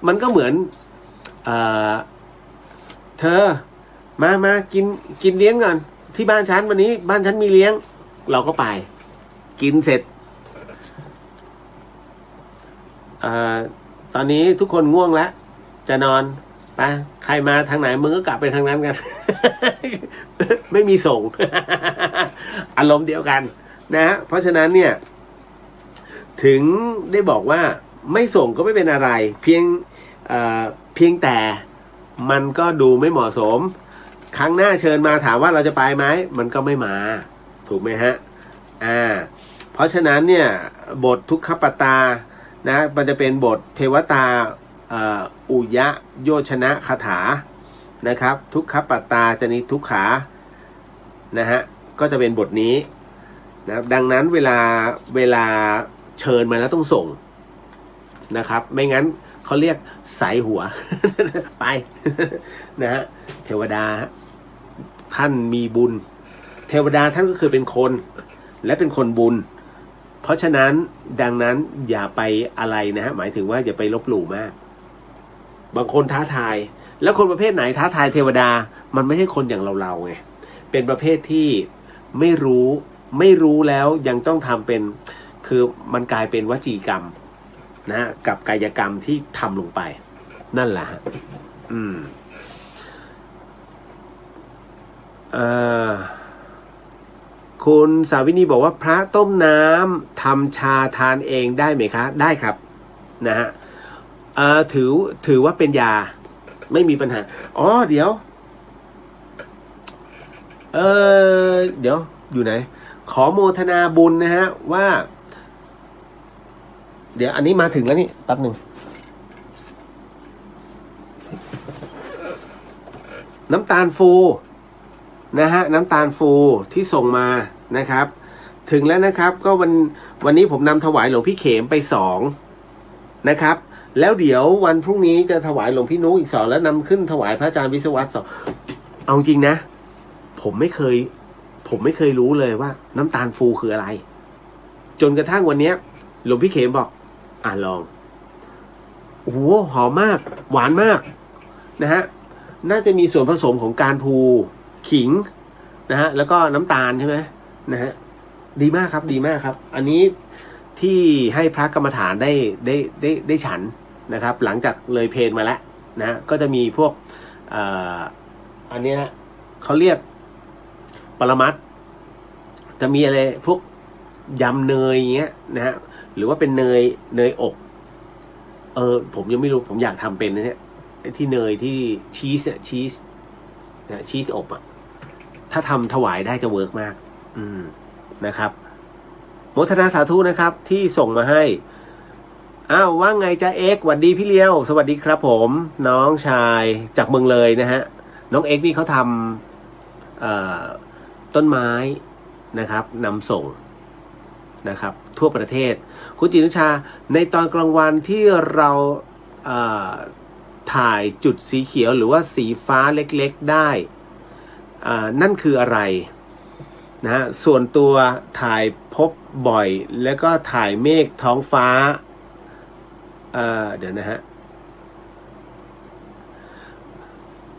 มันก็เหมือนเธอมากินเลี้ยงก่อนที่บ้านฉันวันนี้บ้านฉันมีเลี้ยงเราก็ไปกินเสร็จตอนนี้ทุกคนง่วงแล้วจะนอนไปใครมาทางไหนมึงก็กลับไปทางนั้นกัน ไม่มีส่ง อารมณ์เดียวกันนะฮะเพราะฉะนั้นเนี่ยถึงได้บอกว่าไม่ส่งก็ไม่เป็นอะไรเพียงแต่มันก็ดูไม่เหมาะสมครั้งหน้าเชิญมาถามว่าเราจะไปไหมมันก็ไม่มาถูกไหมฮะเพราะฉะนั้นเนี่ยบททุกขปตานะมันจะเป็นบทเทวตาอุยะโยชนะคาถานะครับทุกขปตาจนิทุกขานะฮะก็จะเป็นบทนี้นะดังนั้นเวลาเชิญมาแล้วต้องส่งนะครับไม่งั้นเขาเรียกสายหัว ไป นะฮะเทวดาท่านมีบุญเทวดาท่านก็คือเป็นคนและเป็นคนบุญเพราะฉะนั้นดังนั้นอย่าไปอะไรนะฮะหมายถึงว่าอย่าไปลบหลู่มาก บางคนท้าทายแล้วคนประเภทไหนท้าทายเทวดามันไม่ใช่คนอย่างเราไงเป็นประเภทที่ไม่รู้แล้วยังต้องทำเป็นคือมันกลายเป็นวจีกรรมนะกับกายกรรมที่ทำลงไปนั่นแหละคุณสาวินีบอกว่าพระต้มน้ำทำชาทานเองได้ไหมคะได้ครับนะฮะถือว่าเป็นยาไม่มีปัญหาเดี๋ยวอยู่ไหนขอโมทนาบุญนะฮะว่าเดี๋ยวอันนี้มาถึงแล้วนี่แป๊บหนึ่งน้ำตาลฟูนะฮะน้ำตาลฟูที่ส่งมานะครับถึงแล้วนะครับก็วันนี้ผมนำถวายหลวงพี่เขมไป2นะครับแล้วเดี๋ยววันพรุ่งนี้จะถวายหลวงพี่นุ๊กอีก2แล้วนำขึ้นถวายพระอาจารย์วิศวัตร2เอาจริงนะผมไม่เคยรู้เลยว่าน้ำตาลฟูคืออะไรจนกระทั่งวันนี้หลวงพี่เขมบอกลองโอ้โหหอมมากหวานมากนะฮะน่าจะมีส่วนผสมของการพูขิงนะฮะแล้วก็น้ำตาลใช่ไหมนะฮะดีมากครับดีมากครับอันนี้ที่ให้พระกรรมฐานได้ฉันนะครับหลังจากเลยเพลมาแล้วนะก็จะมีพวกอันนี้นะเขาเรียกปรมัตถ์จะมีอะไรพวกยำเนยอย่างเงี้ยนะฮะหรือว่าเป็นเนยอบผมยังไม่รู้ผมอยากทำเป็นนะเนี่ยที่เนยที่ชีสอบถ้าทำถวายได้จะเวิร์กมากนะครับโมทนาสาธุนะครับที่ส่งมาให้ว่าไงจ๊ะเอ็กสวัสดีพี่เลี้ยวสวัสดีครับผมน้องชายจากเมืองเลยนะฮะน้องเอ็กนี่เขาทำต้นไม้นะครับนำส่งนะครับทั่วประเทศคุณจินุชาในตอนกลางวันที่เราถ่ายจุดสีเขียวหรือว่าสีฟ้าเล็กๆได้นั่นคืออะไรนะฮะส่วนตัวถ่ายพบบ่อยแล้วก็ถ่ายเมฆท้องฟ้าเดี๋ยวนะฮะ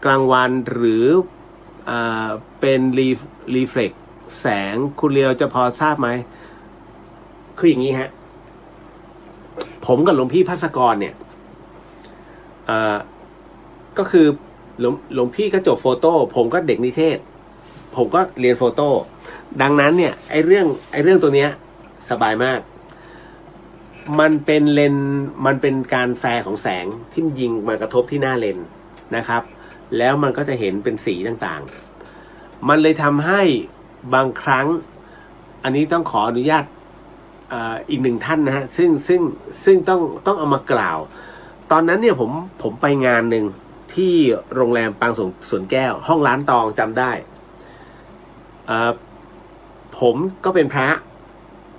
กลางวันหรือเป็นรีเฟล็กแสงคุณเลียวจะพอทราบไหมคืออย่างนี้ฮะผมกับหลวงพี่ภัสกรเนี่ยก็คือหลวงพี่ก็จบโฟโต้ผมก็เด็กนิเทศผมก็เรียนโฟโต้ดังนั้นเนี่ยไอ้เรื่องตัวเนี้ยสบายมากมันเป็นเลนมันเป็นการแฟร์ของแสงที่ยิงมากระทบที่หน้าเลนนะครับแล้วมันก็จะเห็นเป็นสีต่างๆมันเลยทำให้บางครั้งอันนี้ต้องขออนุญาตอีก1ท่านนะฮะซึ่งต้องเอามากล่าวตอนนั้นเนี่ยผมไปงานหนึ่งที่โรงแรมปางสวนแก้วห้องร้านตองจำได้ผมก็เป็นพระ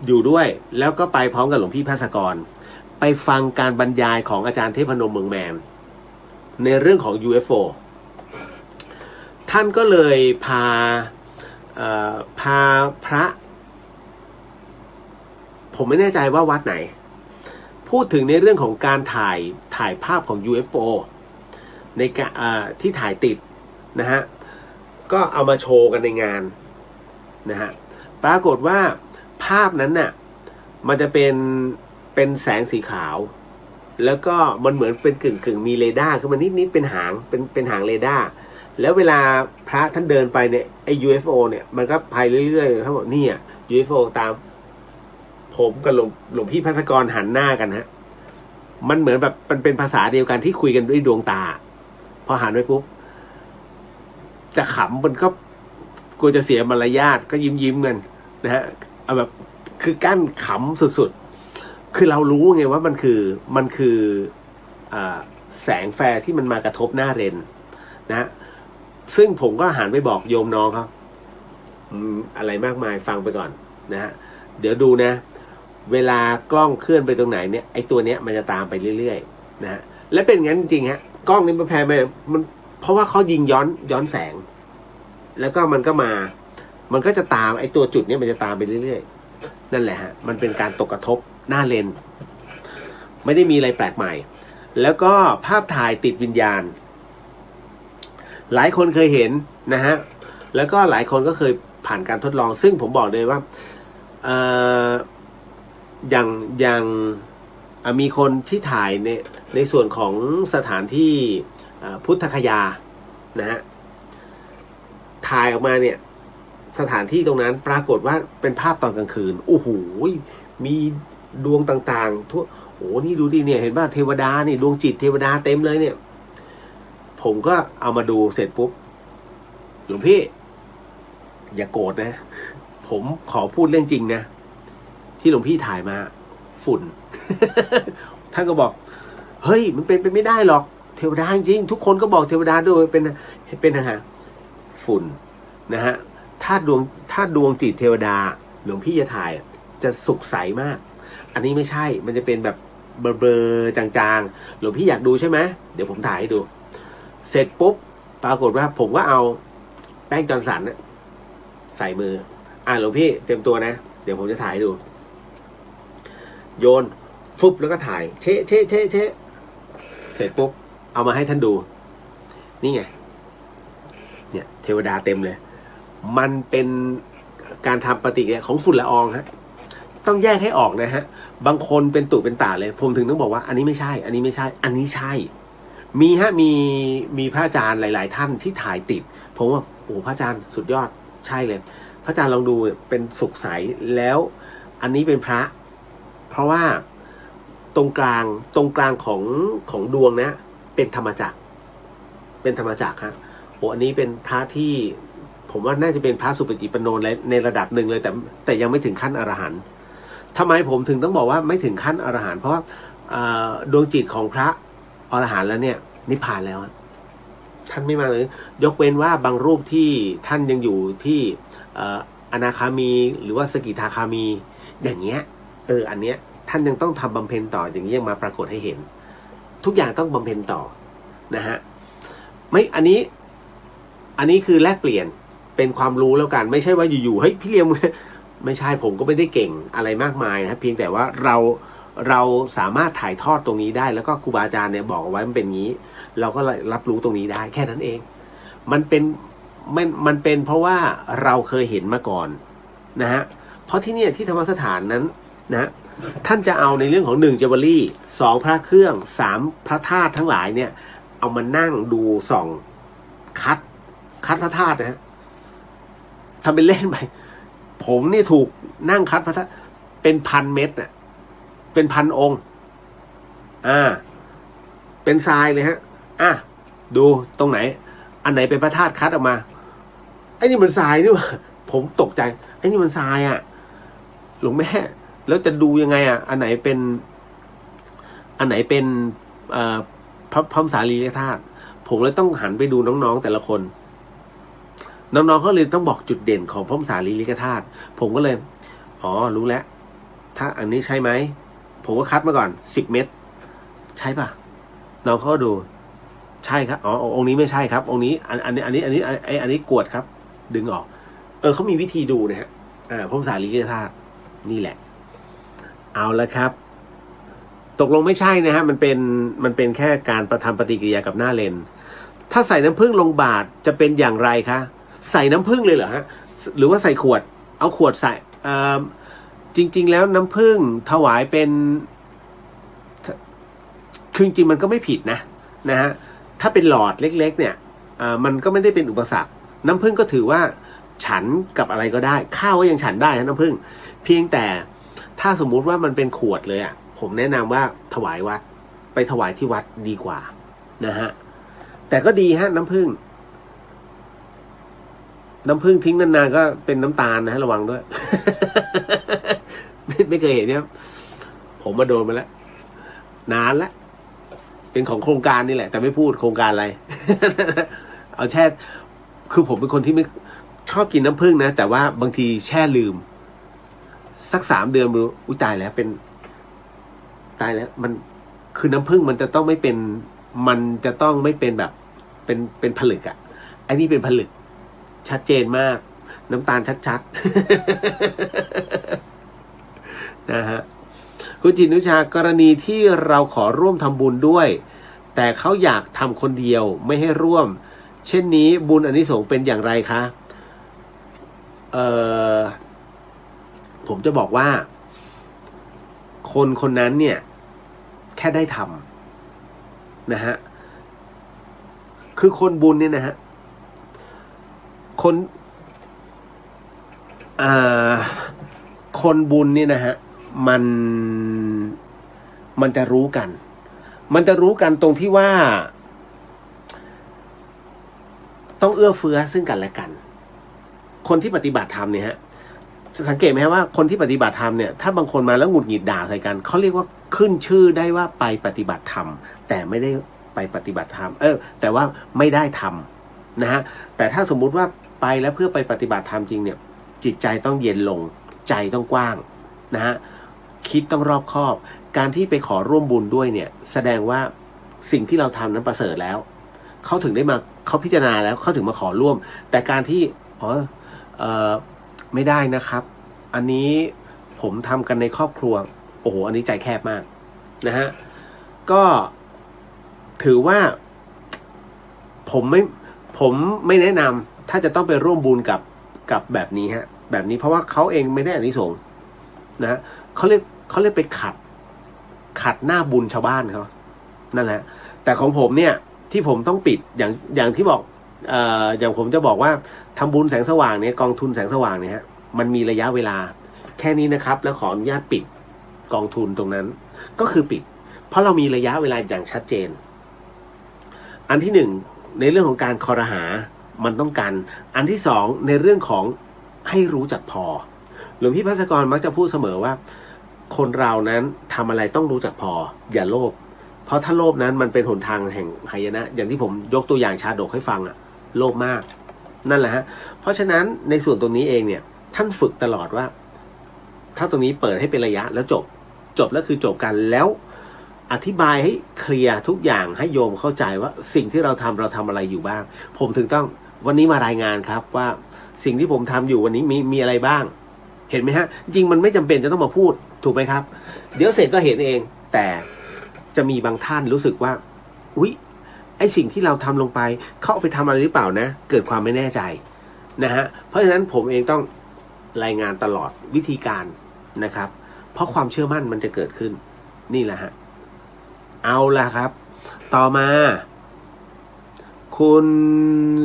อยู่ด้วยแล้วก็ไปพร้อมกับหลวงพี่ภัสกรไปฟังการบรรยายของอาจารย์เทพนมเมืองแมนในเรื่องของ UFO ท่านก็เลยพาพระผมไม่แน่ใจว่าวัดไหนพูดถึงในเรื่องของการถ่ายภาพของ UFO ในการที่ถ่ายติดนะฮะก็เอามาโชว์กันในงานนะฮะปรากฏว่าภาพนั้นน่ะมันจะเป็นแสงสีขาวแล้วก็มันเหมือนเป็นกึ่งมีเรดาร์คือมันนิดเป็นหางเป็นหางเรดาร์แล้วเวลาพระท่านเดินไปเนี่ยไอ้ UFO เนี่ยมันก็ไปเรื่อยๆเขาบอกนี่UFO ตามผมกับหลวงพี่ภัสกรหันหน้ากันฮะมันเหมือนแบบมันเป็นภาษาเดียวกันที่คุยกันด้วยดวงตาพอหันไปปุ๊บจะขำมันก็กลัวจะเสียมารยาทก็ยิ้มกันนะฮะเอาแบบคือกั้นขำสุดๆคือเรารู้ไงว่ามันคือแสงแฟร์ที่มันมากระทบหน้าเรนนะซึ่งผมก็หันไปบอกโยมน้องเขาอะไรมากมายฟังไปก่อนนะฮะเดี๋ยวดูนะเวลากล้องเคลื่อนไปตรงไหนเนี่ยไอตัวเนี้ยมันจะตามไปเรื่อยๆนะฮะและเป็นงั้นจริงๆฮะกล้องนี้มันแพนไปมันเพราะว่าเขายิงย้อนแสงแล้วก็มันก็จะตามไอตัวจุดเนี้ยมันจะตามไปเรื่อยๆนั่นแหละฮะมันเป็นการตกกระทบหน้าเลนไม่ได้มีอะไรแปลกใหม่ แล้วก็ภาพถ่ายติดวิญญาณหลายคนเคยเห็นนะฮะแล้วก็หลายคนก็เคยผ่านการทดลองซึ่งผมบอกเลยว่าอย่างมีคนที่ถ่ายในส่วนของสถานที่พุทธคยานะฮะถ่ายออกมาเนี่ยสถานที่ตรงนั้นปรากฏว่าเป็นภาพตอนกลางคืนโอ้โหมีดวงต่างๆทั่วโอ้นี่ดูดิเนี่ยเห็นป่ะเทวดานี่ดวงจิตเทวดาเต็มเลยเนี่ยผมก็เอามาดูเสร็จปุ๊บหลวงพี่อย่าโกรธนะผมขอพูดเรื่องจริงนะที่หลวงพี่ถ่ายมาฝุ่น ท่านก็บอกเฮ้ยมันเป็นไปไม่ได้หรอกเทวดาจริงทุกคนก็บอกเทวดาด้วยเป็นนะฮะฝุ่นนะฮะถ้าดวงจิตเทวดาหลวงพี่จะถ่ายจะสุขใสมากอันนี้ไม่ใช่มันจะเป็นแบบเบลอๆจางๆหลวงพี่อยากดูใช่ไหมเดี๋ยวผมถ่ายให้ดูเสร็จปุ๊บปรากฏว่าผมก็เอาแป้งจอร์นสันใส่มือหลวงพี่เตรียมตัวนะเดี๋ยวผมจะถ่ายให้ดูโยนฟุบแล้วก็ถ่ายเชะเสร็จปุ๊บเอามาให้ท่านดูนี่ไงเนี่ยเทวดาเต็มเลยมันเป็นการทำปฏิกิริยาของฝุ่นละอองฮะต้องแยกให้ออกนะฮะบางคนเป็นตุเป็นตาเลยผมถึงต้องบอกว่าอันนี้ไม่ใช่อันนี้ไม่ใช่อันนี้ใช่มีฮะมีพระอาจารย์หลายๆท่านที่ถ่ายติดผมว่าโอ้พระอาจารย์สุดยอดใช่เลยพระอาจารย์ลองดูเป็นสุขใสแล้วอันนี้เป็นพระเพราะว่าตรงกลางของดวงนะเป็นธรรมจักรฮะโอ้อันนี้เป็นพระที่ผมว่าน่าจะเป็นพระสุปฏิปันโนในระดับหนึ่งเลยแต่ยังไม่ถึงขั้นอรหันต์ทำไมผมถึงต้องบอกว่าไม่ถึงขั้นอรหันต์เพราะว่าดวงจิตของพระอรหันต์แล้วเนี่ยนิพพานแล้วท่านไม่มาเลยยกเว้นว่าบางรูปที่ท่านยังอยู่ที่อนาคามีหรือว่าสกิทาคามีอย่างเงี้ยอันเนี้ยท่านยังต้องทำบำเพ็ญต่ออย่างนี้ยังมาปรากฏให้เห็นทุกอย่างต้องบำเพ็ญต่อนะฮะไม่อันนี้คือแลกเปลี่ยนเป็นความรู้แล้วกันไม่ใช่ว่าอยู่ๆเฮ้ยพี่เลี้ยงไม่ใช่ผมก็ไม่ได้เก่งอะไรมากมายนะเพียงแต่ว่าเราสามารถถ่ายทอดตรงนี้ได้แล้วก็ครูบาอาจารย์เนี่ยบอกเอาไว้มันเป็นงี้เราก็รับรู้ตรงนี้ได้แค่นั้นเองมันเป็นเพราะว่าเราเคยเห็นมาก่อนนะฮะเพราะที่เนี่ยที่ธรรมสถานนั้นนะท่านจะเอาในเรื่องของ1 เจวเวลรี่2 พระเครื่อง3 พระธาตุทั้งหลายเนี่ยเอามานั่งดูส่องคัดพระธาตุนะฮะทำเป็นเล่นไปผมนี่ถูกนั่งคัดพระธาตุเป็น1,000 เม็ดน่ะเป็น1,000 องค์เป็นทรายเลยฮะดูตรงไหนอันไหนเป็นพระธาตุคัดออกมาไอ้นี่มันทรายนี่วะผมตกใจไอ้นี่มันทรายหลวงแม่แล้วจะดูยังไงอันไหนเป็นพระสารีริกธาตุผมเลยต้องหันไปดูน้องๆแต่ละคนน้องๆเขาเลยต้องบอกจุดเด่นของพระสารีริกธาตุผมก็เลยรู้แล้วถ้าอันนี้ใช่ไหมผมก็คัดมาก่อน10 เม็ดใช่ป่ะน้องเขาดูใช่ครับองค์นี้ไม่ใช่ครับองค์นี้อันนี้กวดครับดึงออกเขามีวิธีดูนะฮะพระสารีริกธาตุนี่แหละเอาละครับตกลงไม่ใช่นะฮะมันเป็นแค่การทำปฏิกิริยากับหน้าเลนถ้าใส่น้ำผึ้งลงบาตรจะเป็นอย่างไรคะใส่น้ำผึ้งเลยเหรอฮะหรือว่าใส่ขวดเอาขวดใส่จริงๆแล้วน้ำผึ้งถวายเป็นคือจริงๆมันก็ไม่ผิดนะฮะถ้าเป็นหลอดเล็กๆเนี่ยมันก็ไม่ได้เป็นอุปสรรคน้ำผึ้งก็ถือว่าฉันกับอะไรก็ได้ข้าวก็ยังฉันได้นะน้ำผึ้งเพียงแต่ถ้าสมมุติว่ามันเป็นขวดเลยผมแนะนำว่าถวายวัดไปถวายที่วัดดีกว่านะฮะแต่ก็ดีฮะน้ำผึ้งทิ้งนานๆก็เป็นน้ำตาลนะฮะระวังด้วย ไม่เคยเห็นเนี่ยผมมาโดนมาแล้วนานแล้วเป็นของโครงการนี่แหละแต่ไม่พูดโครงการอะไร เอาแช่คือผมเป็นคนที่ไม่ชอบกินน้ำผึ้งนะแต่ว่าบางทีแช่ลืมสัก3 เดือนรู้อุ้ยตายแล้วมันคือน้ำผึ้งมันจะต้องไม่เป็นแบบเป็นผลึกไอ้นี่เป็นผลึกชัดเจนมากน้ำตาลชัดๆ นะฮะ คุณจิตนุชากรณีที่เราขอร่วมทำบุญด้วย แต่เขาอยากทำคนเดียวไม่ให้ร่วม เช่นนี้บุญอานิสงส์เป็นอย่างไรคะผมจะบอกว่าคนคนนั้นเนี่ยแค่ได้ทำนะฮะคือคนบุญเนี่ยนะฮะคนบุญเนี่ยนะฮะมันจะรู้กันตรงที่ว่าต้องเอื้อเฟื้อซึ่งกันและกันคนที่ปฏิบัติธรรมเนี่ยฮะสังเกตไหมฮะว่าคนที่ปฏิบัติธรรมเนี่ยถ้าบางคนมาแล้วหงุดหงิดด่าใส่กันเขาเรียกว่าขึ้นชื่อได้ว่าไปปฏิบัติธรรมแต่ไม่ได้ไปปฏิบัติธรรมแต่ว่าไม่ได้ทำนะฮะแต่ถ้าสมมุติว่าไปแล้วเพื่อไปปฏิบัติธรรมจริงเนี่ยจิตใจต้องเย็นลงใจต้องกว้างนะฮะคิดต้องรอบคอบการที่ไปขอร่วมบุญด้วยเนี่ยแสดงว่าสิ่งที่เราทำนั้นประเสริฐแล้วเขาถึงได้มาเขาพิจารณาแล้วเขาถึงมาขอร่วมแต่การที่ไม่ได้นะครับอันนี้ผมทำกันในครอบครัวโอ้โหอันนี้ใจแคบมากนะฮะก็ถือว่าผมไม่แนะนำถ้าจะต้องไปร่วมบุญกับแบบนี้ฮะแบบนี้เพราะว่าเขาเองไม่ได้อานิสงส์นะเขาเรียกไปขัดหน้าบุญชาวบ้านเขานั่นแหละแต่ของผมเนี่ยที่ผมต้องปิดอย่างที่บอกอย่างผมจะบอกว่าทำบุญแสงสว่างเนี่ยกองทุนแสงสว่างเนี่ยฮะมันมีระยะเวลาแค่นี้นะครับแล้วขออนุญาตปิดกองทุนตรงนั้นก็คือปิดเพราะเรามีระยะเวลาอย่างชัดเจนอันที่หนึ่งในเรื่องของการคอรหามันต้องกันอันที่สองในเรื่องของให้รู้จักพอหลวงพี่ภัสกรมักจะพูดเสมอว่าคนเรานั้นทำอะไรต้องรู้จักพออย่าโลภเพราะถ้าโลภนั้นมันเป็นหนทางแห่งหายนะอย่างที่ผมยกตัวอย่างชาดกให้ฟังโลภมากนั่นแหละฮะเพราะฉะนั้นในส่วนตรงนี้เองเนี่ยท่านฝึกตลอดว่าถ้าตรงนี้เปิดให้เป็นระยะแล้วจบแล้วคือจบกันแล้วอธิบายให้เคลียร์ทุกอย่างให้โยมเข้าใจว่าสิ่งที่เราทำอะไรอยู่บ้างผมถึงต้องวันนี้มารายงานครับว่าสิ่งที่ผมทำอยู่วันนี้มีอะไรบ้างเห็นไหมฮะจริงมันไม่จำเป็นจะต้องมาพูดถูกไหมครับเดี๋ยวเสร็จก็เห็นเองแต่จะมีบางท่านรู้สึกว่าอุ๊ยไอสิ่งที่เราทำลงไปเขาเอาไปทำอะไรหรือเปล่านะเกิดความไม่แน่ใจนะฮะเพราะฉะนั้นผมเองต้องรายงานตลอดวิธีการนะครับเพราะความเชื่อมั่นมันจะเกิดขึ้นนี่แหละฮะเอาล่ะครับต่อมาคุณ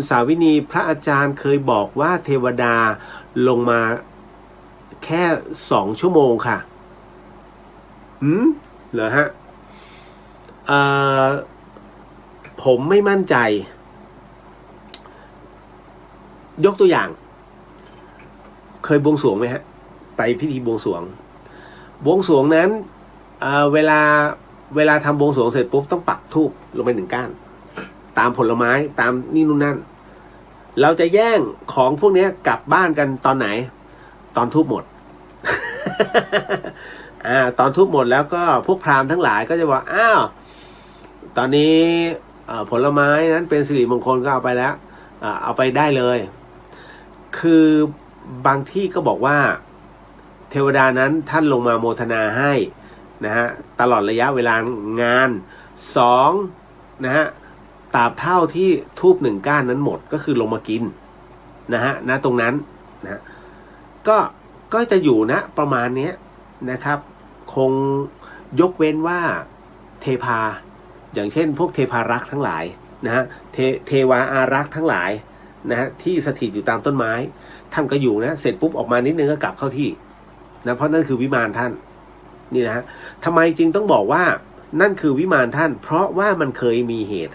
สาวินีพระอาจารย์เคยบอกว่าเทวดาลงมาแค่2 ชั่วโมงค่ะเหรอฮะผมไม่มั่นใจยกตัวอย่างเคยบวงสรวงไหมฮะไปพิธีบวงสรวงนั้นเวลาทำบวงสรวงเสร็จปุ๊บต้องปักธูปลงไป1 ก้านตามผลไม้ตามนี่นู่นนั่นเราจะแย่งของพวกนี้กลับบ้านกันตอนไหนตอนธูปหมด ตอนธูปหมดแล้วก็พวกพราหมณ์ทั้งหลายก็จะบอกอ้าวตอนนี้ผลไม้นั้นเป็นสิริมงคลก็เอาไปแล้วเอาไปได้เลยคือบางที่ก็บอกว่าเทวดานั้นท่านลงมาโมทนาให้นะฮะตลอดระยะเวลางาน2นะฮะตราบเท่าที่ทูบ1 ก้านนั้นหมดก็คือลงมากินนะฮะณตรงนั้นนะก็จะอยู่นะประมาณนี้นะครับคงยกเว้นว่าเทพาอย่างเช่นพวกเทพารักษ์ทั้งหลายนะฮะเทวาอารักษ์ทั้งหลายนะฮะที่สถิตอยู่ตามต้นไม้ท่านก็อยู่นะเสร็จปุ๊บออกมานิดนึงก็กลับเข้าที่นะเพราะนั่นคือวิมานท่านนี่นะฮะทำไมจึงต้องบอกว่านั่นคือวิมานท่านเพราะว่ามันเคยมีเหตุ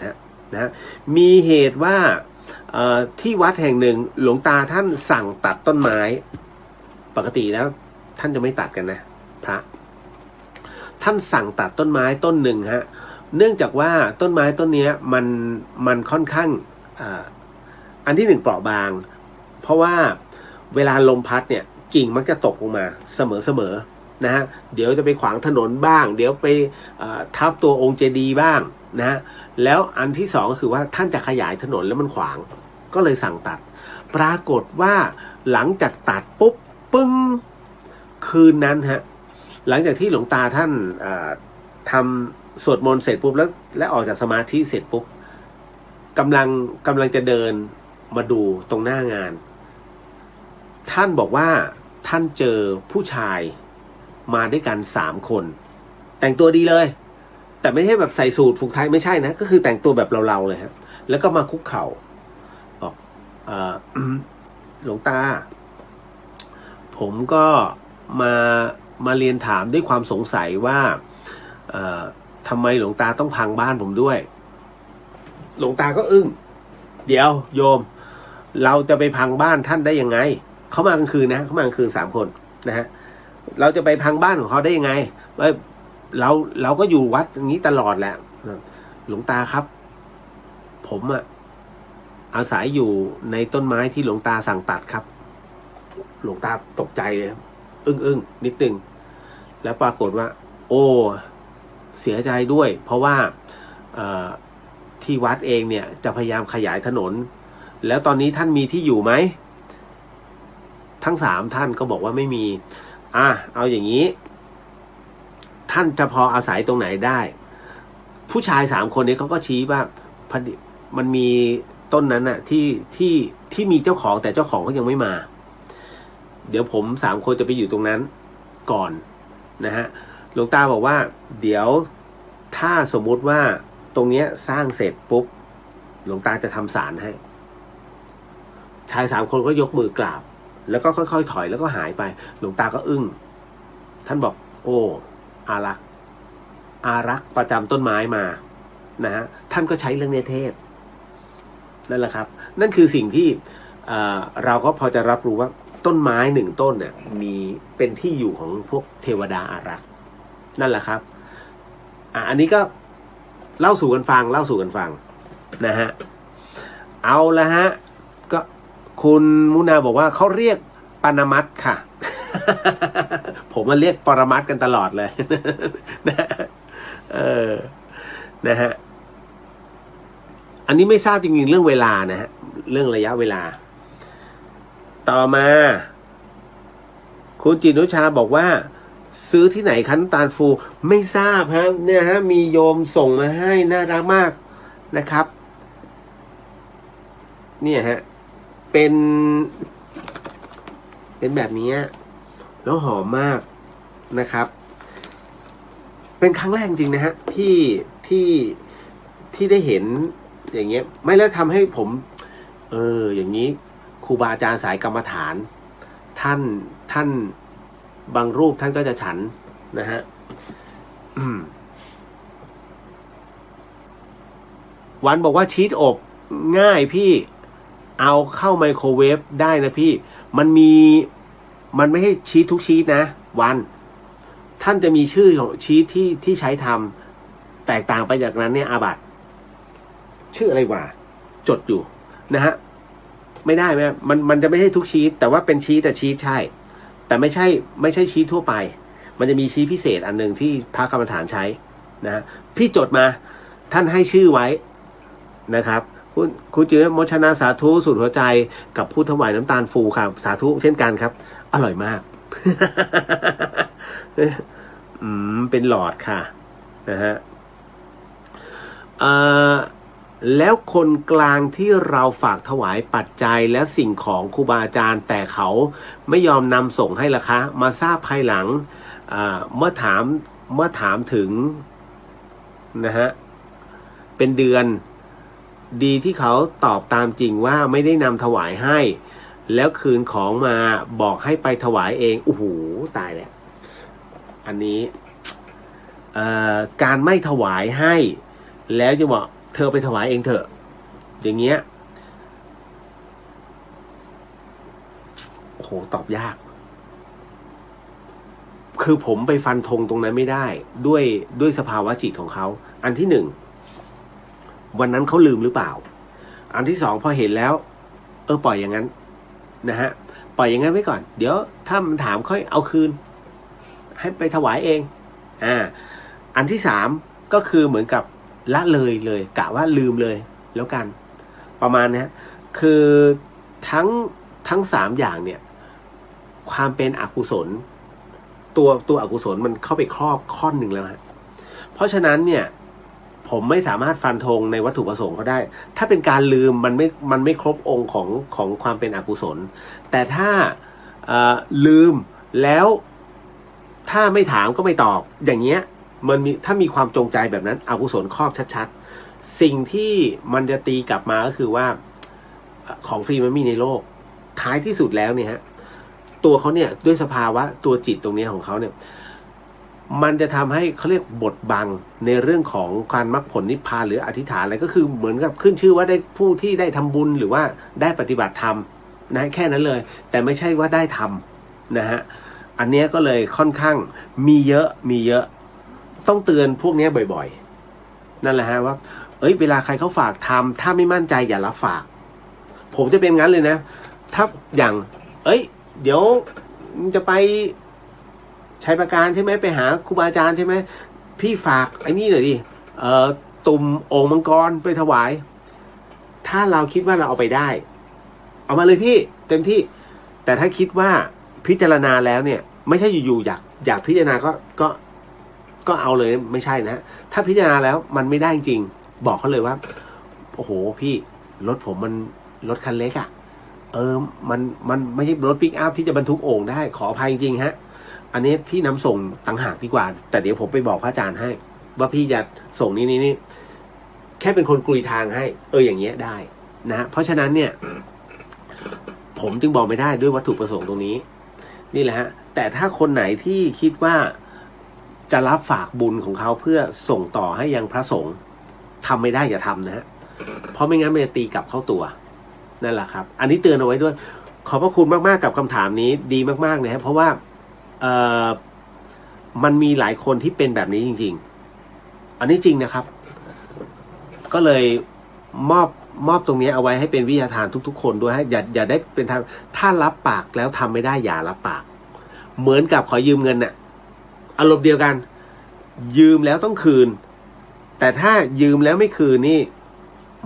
นะมีเหตุว่าที่วัดแห่งหนึ่งหลวงตาท่านสั่งตัดต้นไม้ปกติแล้วท่านจะไม่ตัดกันนะพระท่านสั่งตัดต้นไม้ต้นหนึ่งฮะเนื่องจากว่าต้นไม้ต้นนี้มันค่อนข้างอันที่1เปราะบางเพราะว่าเวลาลมพัดเนี่ยกิ่งมักจะตกลงมาเสมอนะฮะเดี๋ยวจะไปขวางถนนบ้างเดี๋ยวไปทับตัวองค์เจดีย์บ้างนะฮะแล้วอันที่2ก็คือว่าท่านจะขยายถนนแล้วมันขวางก็เลยสั่งตัดปรากฏว่าหลังจากตัดปุ๊บปึ้งคืนนั้นฮะ หลังจากที่หลวงตาท่านทำสวดมนต์เสร็จปุ๊บและออกจากสมาธิเสร็จปุ๊บกำลังจะเดินมาดูตรงหน้างานท่านบอกว่าท่านเจอผู้ชายมาด้วยกัน3 คนแต่งตัวดีเลยแต่ไม่ใช่แบบใส่สูทผูกไทยไม่ใช่นะก็คือแต่งตัวแบบเราเลยครับแล้วก็มาคุกเข่าบอกหลวงตาผมก็มาเรียนถามด้วยความสงสัยว่าทำไมหลวงตาต้องพังบ้านผมด้วยหลวงตาก็อึ้งเดี๋ยวโยมเราจะไปพังบ้านท่านได้ยังไงเขามากลางคืนนะเขามากลางคืน3 คนนะฮะเราจะไปพังบ้านของเขาได้ยังไงเราก็อยู่วัดอย่างนี้ตลอดแหละหลวงตาครับผมอาศัยอยู่ในต้นไม้ที่หลวงตาสั่งตัดครับหลวงตาตกใจเลยอึ้งนิดนึงแล้วปรากฏว่าโอ้เสียใจด้วยเพราะว่าที่วัดเองเนี่ยจะพยายามขยายถนนแล้วตอนนี้ท่านมีที่อยู่ไหมทั้ง3 ท่านก็บอกว่าไม่มีเอาอย่างนี้ท่านจะพออาศัยตรงไหนได้ผู้ชาย3 คนนี้เขาก็ชี้ว่ามันมีต้นนั้นน่ะที่มีเจ้าของแต่เจ้าของเขายังไม่มาเดี๋ยวผม3 คนจะไปอยู่ตรงนั้นก่อนนะฮะหลวงตาบอกว่าเดี๋ยวถ้าสมมุติว่าตรงเนี้ยสร้างเสร็จปุ๊บหลวงตาจะทำศาลให้ชาย3 คนก็ยกมือกราบแล้วก็ค่อยๆถอยแล้วก็หายไปหลวงตาก็อึ้งท่านบอกโอ้อารักษ์ประจำต้นไม้มานะฮะท่านก็ใช้เรื่องเทศนั่นแหละครับนั่นคือสิ่งที่เราก็พอจะรับรู้ว่าต้นไม้1 ต้นเนี่ยมีเป็นที่อยู่ของพวกเทวดาอารักษ์นั่นแหละครับอันนี้ก็เล่าสู่กันฟังนะฮะเอาละฮะก็คุณมุนาบอกว่าเขาเรียกปานามัตค่ะ ผมมาเรียกปรมัตกันตลอดเลยนะฮะอันนี้ไม่ทราบจริงๆเรื่องเวลานะฮะเรื่องระยะเวลาต่อมาคุณจิตนุชาบอกว่าซื้อที่ไหนคะน้ำตาลฟูไม่ทราบครับเนี่ยฮะมีโยมส่งมาให้น่ารักมากนะครับเนี่ยฮะเป็นแบบนี้แล้วหอมมากนะครับเป็นครั้งแรกจริงนะฮะที่ได้เห็นอย่างเงี้ยไม่แล้วทำให้ผมอย่างนี้ครูบาอาจารย์สายกรรมฐานท่านบางรูปท่านก็จะฉันนะฮะวันบอกว่าชีสอบง่ายพี่เอาเข้าไมโครเวฟได้นะพี่มันไม่ให้ชีสทุกชีสนะวันท่านจะมีชื่อของชีสที่ใช้ทำแตกต่างไปจากนั้นเนี่ยอาบัติชื่ออะไรวะจดอยู่นะฮะไม่ได้ไหมมันจะไม่ใช่ทุกชีสแต่ว่าเป็นชีสแต่ชีสใช่แต่ไม่ใช่ชีสทั่วไปมันจะมีชีสพิเศษอันหนึ่งที่พระกรรมฐานใช้นะฮะพี่จดมาท่านให้ชื่อไว้นะครับคุณจิ๋วโมชนาสาธุสุดหัวใจกับผู้ถวายน้ำตาลฟูครับสาธุเช่นกันครับอร่อยมาก เป็นหลอดค่ะนะฮะแล้วคนกลางที่เราฝากถวายปัจจัยและสิ่งของครูบาอาจารย์แต่เขาไม่ยอมนำส่งให้ล่ะคะมาทราบภายหลังเมื่อถามถึงนะฮะเป็นเดือนดีที่เขาตอบตามจริงว่าไม่ได้นำถวายให้แล้วคืนของมาบอกให้ไปถวายเองโอ้โหตายแล้วอันนี้การไม่ถวายให้แล้วจะบอกเธอไปถวายเองเถอะอย่างเงี้ยโอ้โหตอบยากคือผมไปฟันธงตรงนั้นไม่ได้ด้วยสภาวะจิตของเขาอันที่1วันนั้นเขาลืมหรือเปล่าอันที่2พอเห็นแล้วปล่อยอย่างนั้นนะฮะปล่อยอย่างนั้นไว้ก่อนเดี๋ยวถ้ามันถามค่อยเอาคืนให้ไปถวายเองอันที่3ก็คือเหมือนกับละเลยกะว่าลืมเลยแล้วกันประมาณนี้คือทั้ง3อย่างเนี่ยความเป็นอกุศล ตัวอกุศลมันเข้าไปครอบค่อนหนึ่งแล้วฮะเพราะฉะนั้นเนี่ยผมไม่สามารถฟันธงในวัตถุประสงค์เขาได้ถ้าเป็นการลืมมันไม่ครบองค์ของความเป็นอกุศลแต่ถ้าลืมแล้วถ้าไม่ถามก็ไม่ตอบอย่างเงี้ยมันมีถ้ามีความจงใจแบบนั้นอกุศลครอบชัดๆสิ่งที่มันจะตีกลับมาก็คือว่าของฟรีมันมีในโลกท้ายที่สุดแล้วเนี่ยฮะตัวเขาเนี่ยด้วยสภาวะตัวจิตตรงนี้ของเขาเนี่ยมันจะทำให้เขาเรียกบดบังในเรื่องของการมรรคผลนิพพานหรืออธิษฐานอะไรก็คือเหมือนกับขึ้นชื่อว่าได้ผู้ที่ได้ทำบุญหรือว่าได้ปฏิบัติธรรมนะแค่นั้นเลยแต่ไม่ใช่ว่าได้ทำนะฮะอันนี้ก็เลยค่อนข้างมีเยอะต้องเตือนพวกนี้บ่อยๆนั่นแหละฮะว่าเวลาใครเขาฝากทำถ้าไม่มั่นใจอย่ารับฝากผมจะเป็นงั้นเลยนะถ้าอย่างเดี๋ยวจะไปชัยประการใช่ไหมไปหาครูบาอาจารย์ใช่ไหมพี่ฝากไอ้นี่หน่อยดิตุ่มโอ่งมังกรไปถวายถ้าเราคิดว่าเราเอาไปได้เอามาเลยพี่เต็มที่แต่ถ้าคิดว่าพิจารณาแล้วเนี่ยไม่ใช่อยู่ๆอยากพิจารณาก็เอาเลยไม่ใช่นะถ้าพิจารณาแล้วมันไม่ได้จริงบอกเขาเลยว่าโอ้โหพี่รถผมมันรถคันเล็กอ่ะมันไม่ใช่รถปิกอัพที่จะบรรทุกโอ่งได้ขออภัยจริงฮะอันนี้พี่นำส่งต่างหากดีกว่าแต่เดี๋ยวผมไปบอกพระอาจารย์ให้ว่าพี่จะส่งนี่แค่เป็นคนกลุยทางให้อย่างเงี้ยได้นะเพราะฉะนั้นเนี่ยผมจึงบอกไม่ได้ด้วยวัตถุประสงค์ตรงนี้นี่แหละฮะแต่ถ้าคนไหนที่คิดว่าจะรับฝากบุญของเขาเพื่อส่งต่อให้ยังพระสงฆ์ทำไม่ได้อย่าทำนะฮะเพราะไม่งั้นมันจะตีกลับเข้าตัวนั่นแหละครับอันนี้เตือนเอาไว้ด้วยขอบพระคุณมากๆกับคำถามนี้ดีมากๆเลยครับเพราะว่ามันมีหลายคนที่เป็นแบบนี้จริงๆอันนี้จริงนะครับก็เลยมอบตรงนี้เอาไว้ให้เป็นวิทยาทานทุกๆคนด้วยให้อย่าได้เป็นทางถ้ารับปากแล้วทำไม่ได้อย่ารับปากเหมือนกับขอยืมเงินน่ะอารมณ์เดียวกันยืมแล้วต้องคืนแต่ถ้ายืมแล้วไม่คืนนี่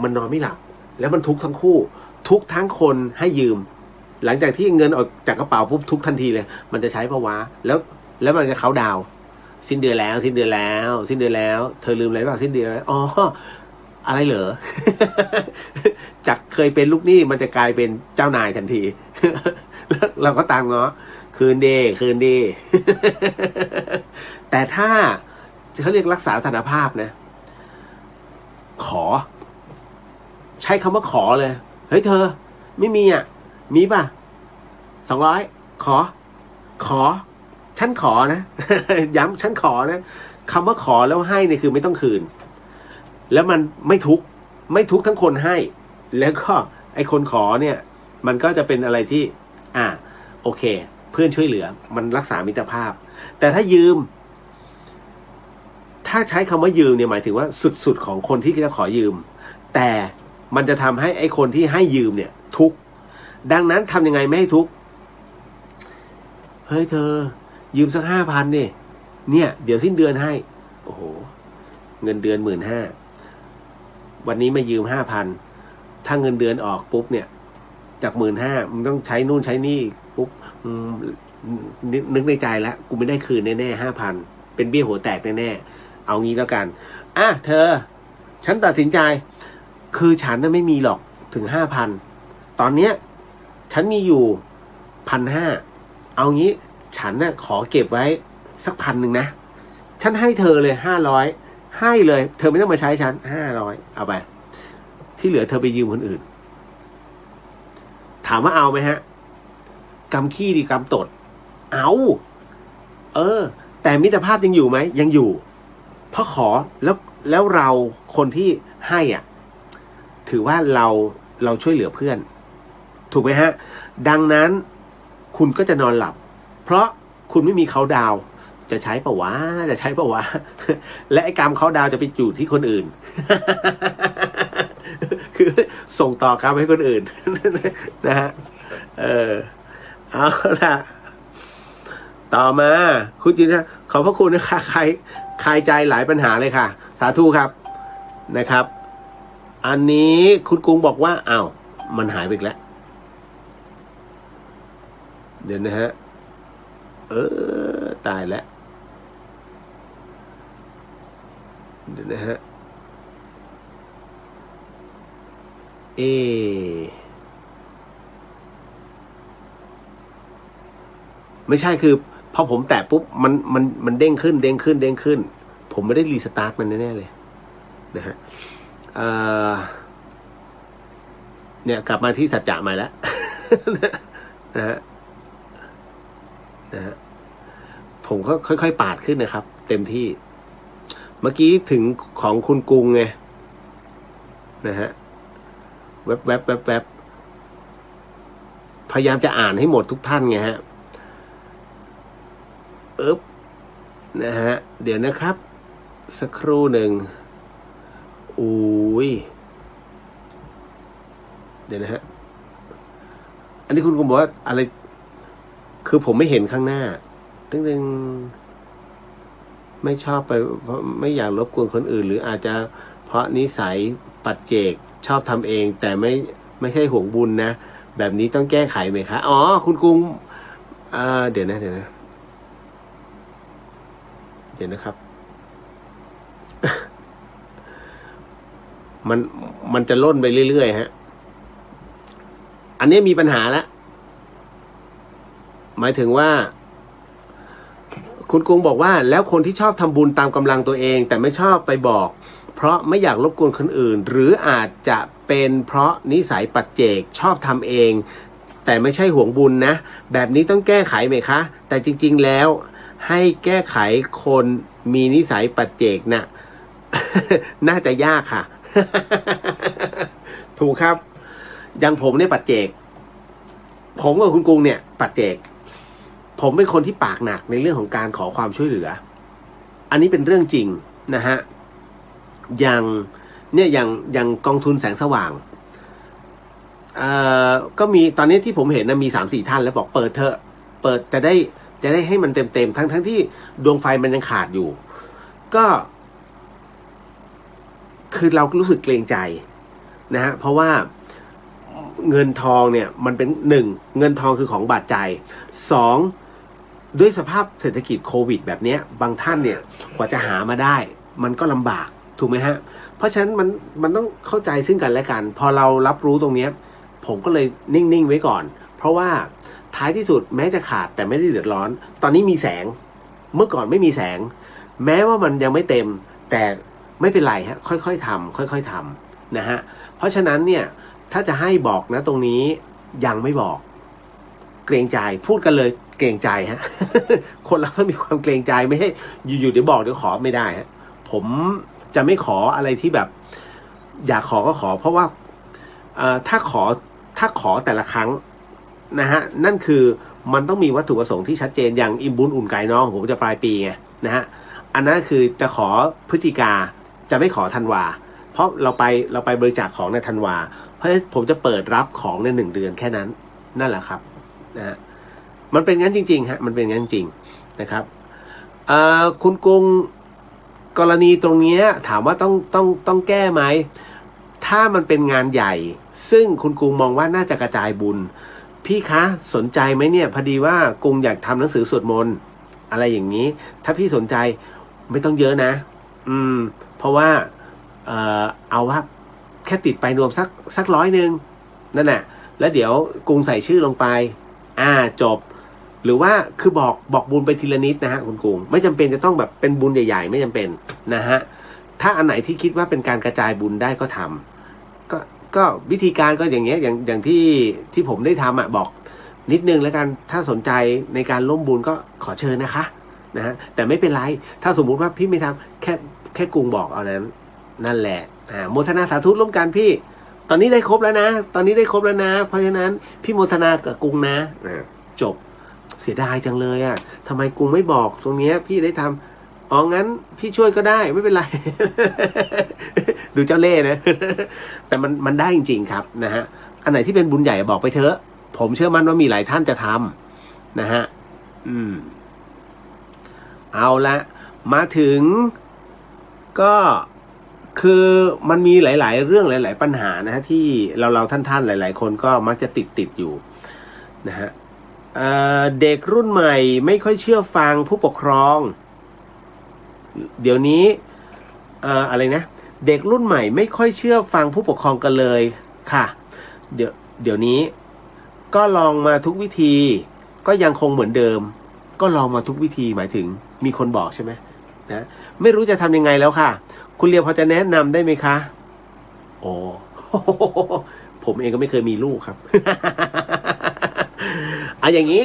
มันนอนไม่หลับแล้วมันทุกข์ทั้งคู่ทุกทั้งคนให้ยืมหลังจากที่เงินออกจากกระเป๋าปุ๊บทุกทันทีเลยมันจะใช้ภาวะแล้วมันจะเขาดาวสิ้นเดือนแล้วเธอลืมอะไรบ้างสิ้นเดือนแล้วอะไรเหรอ จากเคยเป็นลูกหนี้มันจะกลายเป็นเจ้านายทันที เราก็ตามเนาะคืนดี แต่ถ้าเขาเรียกรักษาสถานภาพนะขอใช้คำว่าขอเลยเฮ้ยเธอไม่มีมีป่ะ200ขอฉันขอนะ ย้ำฉันขอนะคำว่าขอแล้วให้เนี่ยคือไม่ต้องคืนแล้วมันไม่ทุกข์ทั้งคนให้แล้วก็ไอ้คนขอเนี่ยมันก็จะเป็นอะไรที่โอเคเพื่อนช่วยเหลือมันรักษามิตรภาพแต่ถ้ายืมถ้าใช้คำว่ายืมเนี่ยหมายถึงว่าสุดของคนที่จะขอยืมแต่มันจะทำให้ไอ้คนที่ให้ยืมเนี่ยทุกข์ดังนั้นทำยังไงไม่ให้ทุกข์เฮ้ยเธอยืมสัก5,000เนี่ยเดี๋ยวสิ้นเดือนให้โอ้โหเงินเดือน 15,000 วันนี้มายืม 5,000 ถ้าเงินเดือนออกปุ๊บเนี่ยจาก 15,000 มึงต้องใช้นู่นใช้นี่ปุ๊บนึกในใจแล้วกูไม่ได้คืนแน่ๆ 5,000 เป็นเบี้ยหัวแตกแน่ๆเอางี้แล้วกันเธอฉันตัดสินใจคือฉันน่ะไม่มีหรอกถึง 5,000 ตอนเนี้ยฉันมีอยู่ 1,500 เอางี้ฉันน่ะขอเก็บไว้สัก 1,000 นะฉันให้เธอเลย500ให้เลยเธอไม่ต้องมาใช้ฉัน500เอาไปที่เหลือเธอไปยืมคนอื่นถามว่าเอาไหมฮะกำขี้ดีกำตดเอาแต่มิตรภาพยังอยู่ไหมยังอยู่เพราะขอแล้วเราคนที่ให้ถือว่าเราช่วยเหลือเพื่อนถูกไหมฮะดังนั้นคุณก็จะนอนหลับเพราะคุณไม่มีเขาดาวจะใช้ปะวะและไอ้กรรมเขาดาวจะไปอยู่ที่คนอื่น คือส่งต่อกรรมให้คนอื่น นะฮะเอาล่ะต่อมาคุณจินนะขอบพระคุณนะคะคลายใจหลายปัญหาเลยค่ะสาธุครับนะครับอันนี้คุณกุ้งบอกว่ามันหายไปอีกแล้วเดี๋ยวนะฮะ ตายแล้วเดี๋ยวนะฮะไม่ใช่คือพอผมแตะปุ๊บมันเด้งขึ้นผมไม่ได้รีสตาร์ทมันแน่ๆเลยนะฮะเนี่ยกลับมาที่สัจจะใหม่แล้ว นะฮะผมก็ค่อยๆปาดขึ้นนะครับเต็มที่เมื่อกี้ถึงของคุณกรุงไงนะฮะแวบพยายามจะอ่านให้หมดทุกท่านไงฮะนะฮะเดี๋ยวนะครับสักครู่หนึ่งอุ้ยเดี๋ยวนะฮะอันนี้คุณกรุงบอกว่าอะไรคือผมไม่เห็นข้างหน้าตึ้งไม่ชอบไปเพราะไม่อยากรบกวนคนอื่นหรืออาจจะเพราะนิสัยปัจเจกชอบทำเองแต่ไม่ใช่ห่วงบุญนะแบบนี้ต้องแก้ไขไหมคะอ๋อคุณกรุงเดี๋ยวนะครับ มันจะล่นไปเรื่อยๆฮะอันนี้มีปัญหาแล้วหมายถึงว่าคุณกรุงบอกว่าแล้วคนที่ชอบทำบุญตามกำลังตัวเองแต่ไม่ชอบไปบอกเพราะไม่อยากรบกวนคนอื่นหรืออาจจะเป็นเพราะนิสัยปัจเจกชอบทำเองแต่ไม่ใช่ห่วงบุญนะแบบนี้ต้องแก้ไขไหมคะแต่จริงๆแล้วให้แก้ไขคนมีนิสัยปัจเจกน่ะ น่าจะยากค่ะ ถูกครับอย่างผมเนี่ยปัจเจกผมกับคุณกรุงเนี่ยปัจเจกผมเป็นคนที่ปากหนักในเรื่องของการขอความช่วยเหลืออันนี้เป็นเรื่องจริงนะฮะอย่างกองทุนแสงสว่างก็มีตอนนี้ที่ผมเห็นนะมี 3-4 ท่านแล้วบอกเปิดเถอะเปิดจะได้ให้มันเต็มทั้งที่ดวงไฟมันยังขาดอยู่ก็คือเรารู้สึกเกรงใจนะฮะเพราะว่าเงินทองเนี่ยมันเป็น1เงินทองคือของบาดใจ2ด้วยสภาพเศรษฐกิจโควิดแบบนี้บางท่านเนี่ยกว่าจะหามาได้มันก็ลำบากถูกไหมฮะเพราะฉะนั้นมันต้องเข้าใจซึ่งกันและกันพอเรารับรู้ตรงนี้ผมก็เลยนิ่งๆไว้ก่อนเพราะว่าท้ายที่สุดแม้จะขาดแต่ไม่ได้เดือดร้อนตอนนี้มีแสงเมื่อก่อนไม่มีแสงแม้ว่ามันยังไม่เต็มแต่ไม่เป็นไรฮะค่อยๆทำนะฮะเพราะฉะนั้นเนี่ยถ้าจะให้บอกนะตรงนี้ยังไม่บอกเกรงใจพูดกันเลยเกรงใจฮะ คนเราต้องมีความเกรงใจไม่ให้อยู่ๆเดี๋ยวบอกเดี๋ยวขอไม่ได้ฮะผมจะไม่ขออะไรที่แบบอยากขอก็ขอเพราะว่าถ้าขอแต่ละครั้งนะฮะนั่นคือมันต้องมีวัตถุประสงค์ที่ชัดเจนอย่างอิ่มบุญอุ่นไก่น้องผมจะปลายปีไงนะฮะอันนั้นคือจะขอพฤศจิกาจะไม่ขอธันวาเพราะเราไปบริจาคของในธันวาเพราะฉะนั้นผมจะเปิดรับของใน1 เดือนแค่นั้นนั่นแหละครับนะฮะมันเป็นงั้นจริงๆฮะมันเป็นงั้นจริงนะครับคุณกรุงกรณีตรงนี้ถามว่าต้องแก้ไหมถ้ามันเป็นงานใหญ่ซึ่งคุณกรุงมองว่าน่าจะกระจายบุญพี่คะสนใจไหมเนี่ยพอดีว่ากรุงอยากทำหนังสือสวดมนต์อะไรอย่างนี้ถ้าพี่สนใจไม่ต้องเยอะนะเพราะว่าเอาว่าแค่ติดไปรวมสัก100นั่นแหละแล้วเดี๋ยวกรุงใส่ชื่อลงไปจบหรือว่าคือบอกบุญไปทีละนิดนะฮะคุณกรุงไม่จำเป็นจะต้องแบบเป็นบุญใหญ่ๆไม่จำเป็นนะฮะถ้าอันไหนที่คิดว่าเป็นการกระจายบุญได้ก็ทำก็วิธีการก็อย่างเงี้ยอย่างที่ผมได้ทำบอกนิดนึงแล้วกันถ้าสนใจในการร่วมบุญก็ขอเชิญนะคะนะฮะแต่ไม่เป็นไรถ้าสมมุติว่าพี่ไม่ทำแค่กรุงบอกเอานั้นนั่นแหละโมทนาสาธุร่วมกันพี่ตอนนี้ได้ครบแล้วนะเพราะฉะนั้นพี่โมทนากับกรุงนะจบเสียดายจังเลยทำไมกรุงไม่บอกตรงนี้พี่ได้ทำงั้นพี่ช่วยก็ได้ไม่เป็นไร ดูเจ้าเล่ห์นะ แต่มันได้จริงๆครับนะฮะอันไหนที่เป็นบุญใหญ่บอกไปเถอะผมเชื่อมั่นว่ามีหลายท่านจะทำนะฮะเอาละมาถึงก็คือมันมีหลายๆเรื่องหลายๆปัญหานะฮะที่เราท่านหลายๆคนก็มักจะติดอยู่นะฮะ เด็กรุ่นใหม่ไม่ค่อยเชื่อฟังผู้ปกครองเดี๋ยวนี้อะไรนะเด็กรุ่นใหม่ไม่ค่อยเชื่อฟังผู้ปกครองกันเลยค่ะเดี๋ยวนี้ก็ลองมาทุกวิธีก็ยังคงเหมือนเดิมก็ลองมาทุกวิธีหมายถึงมีคนบอกใช่ไหมนะไม่รู้จะทำยังไงแล้วค่ะคุณเลียวพอจะแนะนำได้ไหมคะโอ้ ผมเองก็ไม่เคยมีลูกครับ อย่างนี้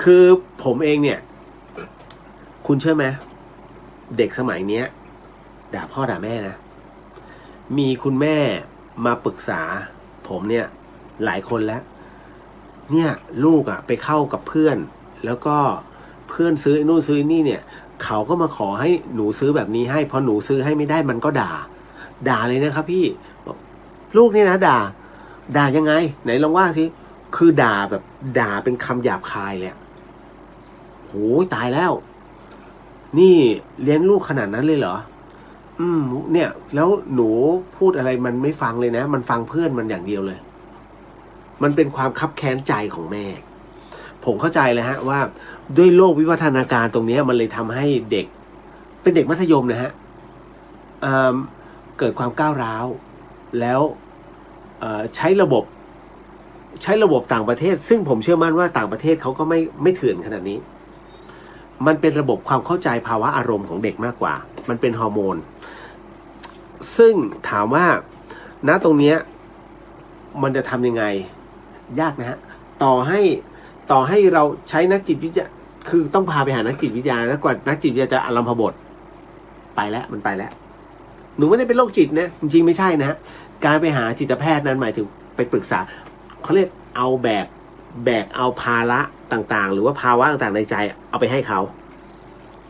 คือผมเองเนี่ยคุณเชื่อไหมเด็กสมัยเนี้ยด่าพ่อด่าแม่นะมีคุณแม่มาปรึกษาผมเนี่ยหลายคนแล้วเนี่ยลูกไปเข้ากับเพื่อนแล้วก็เพื่อนซื้อไอ้นู่นซื้อไอ้นี่เนี่ยเขาก็มาขอให้หนูซื้อแบบนี้ให้พอหนูซื้อให้ไม่ได้มันก็ด่าเลยนะครับพี่ลูกนี่นะด่ายังไงไหนลองว่าสิคือด่าแบบด่าเป็นคำหยาบคายเลยโหตายแล้วนี่เลี้ยงลูกขนาดนั้นเลยเหรอเนี่ยแล้วหนูพูดอะไรมันไม่ฟังเลยนะมันฟังเพื่อนมันอย่างเดียวเลยมันเป็นความคับแค้นใจของแม่ผมเข้าใจเลยฮะว่าด้วยโลกวิวัฒนาการตรงนี้มันเลยทำให้เด็กเป็นเด็กมัธยมนะฮะเกิดความก้าวร้าวแล้วใช้ระบบต่างประเทศซึ่งผมเชื่อมั่นว่าต่างประเทศเขาก็ไม่เถื่อนขนาดนี้มันเป็นระบบความเข้าใจภาวะอารมณ์ของเด็กมากกว่ามันเป็นฮอร์โมนซึ่งถามว่าณตรงนี้มันจะทำยังไงยากนะฮะต่อให้เราใช้นักจิตวิทยาคือต้องพาไปหานักจิตวิทยานะกว่านักจิตวิทยาจะอารัมพบทไปแล้วมันไปแล้วหนูไม่ได้เป็นโรคจิตนะจริงๆไม่ใช่นะฮะการไปหาจิตแพทย์นั้นหมายถึงไปปรึกษาเขาเรียกเอาแบกเอาภาระต่างๆหรือว่าภาวะต่างๆในใจเอาไปให้เขา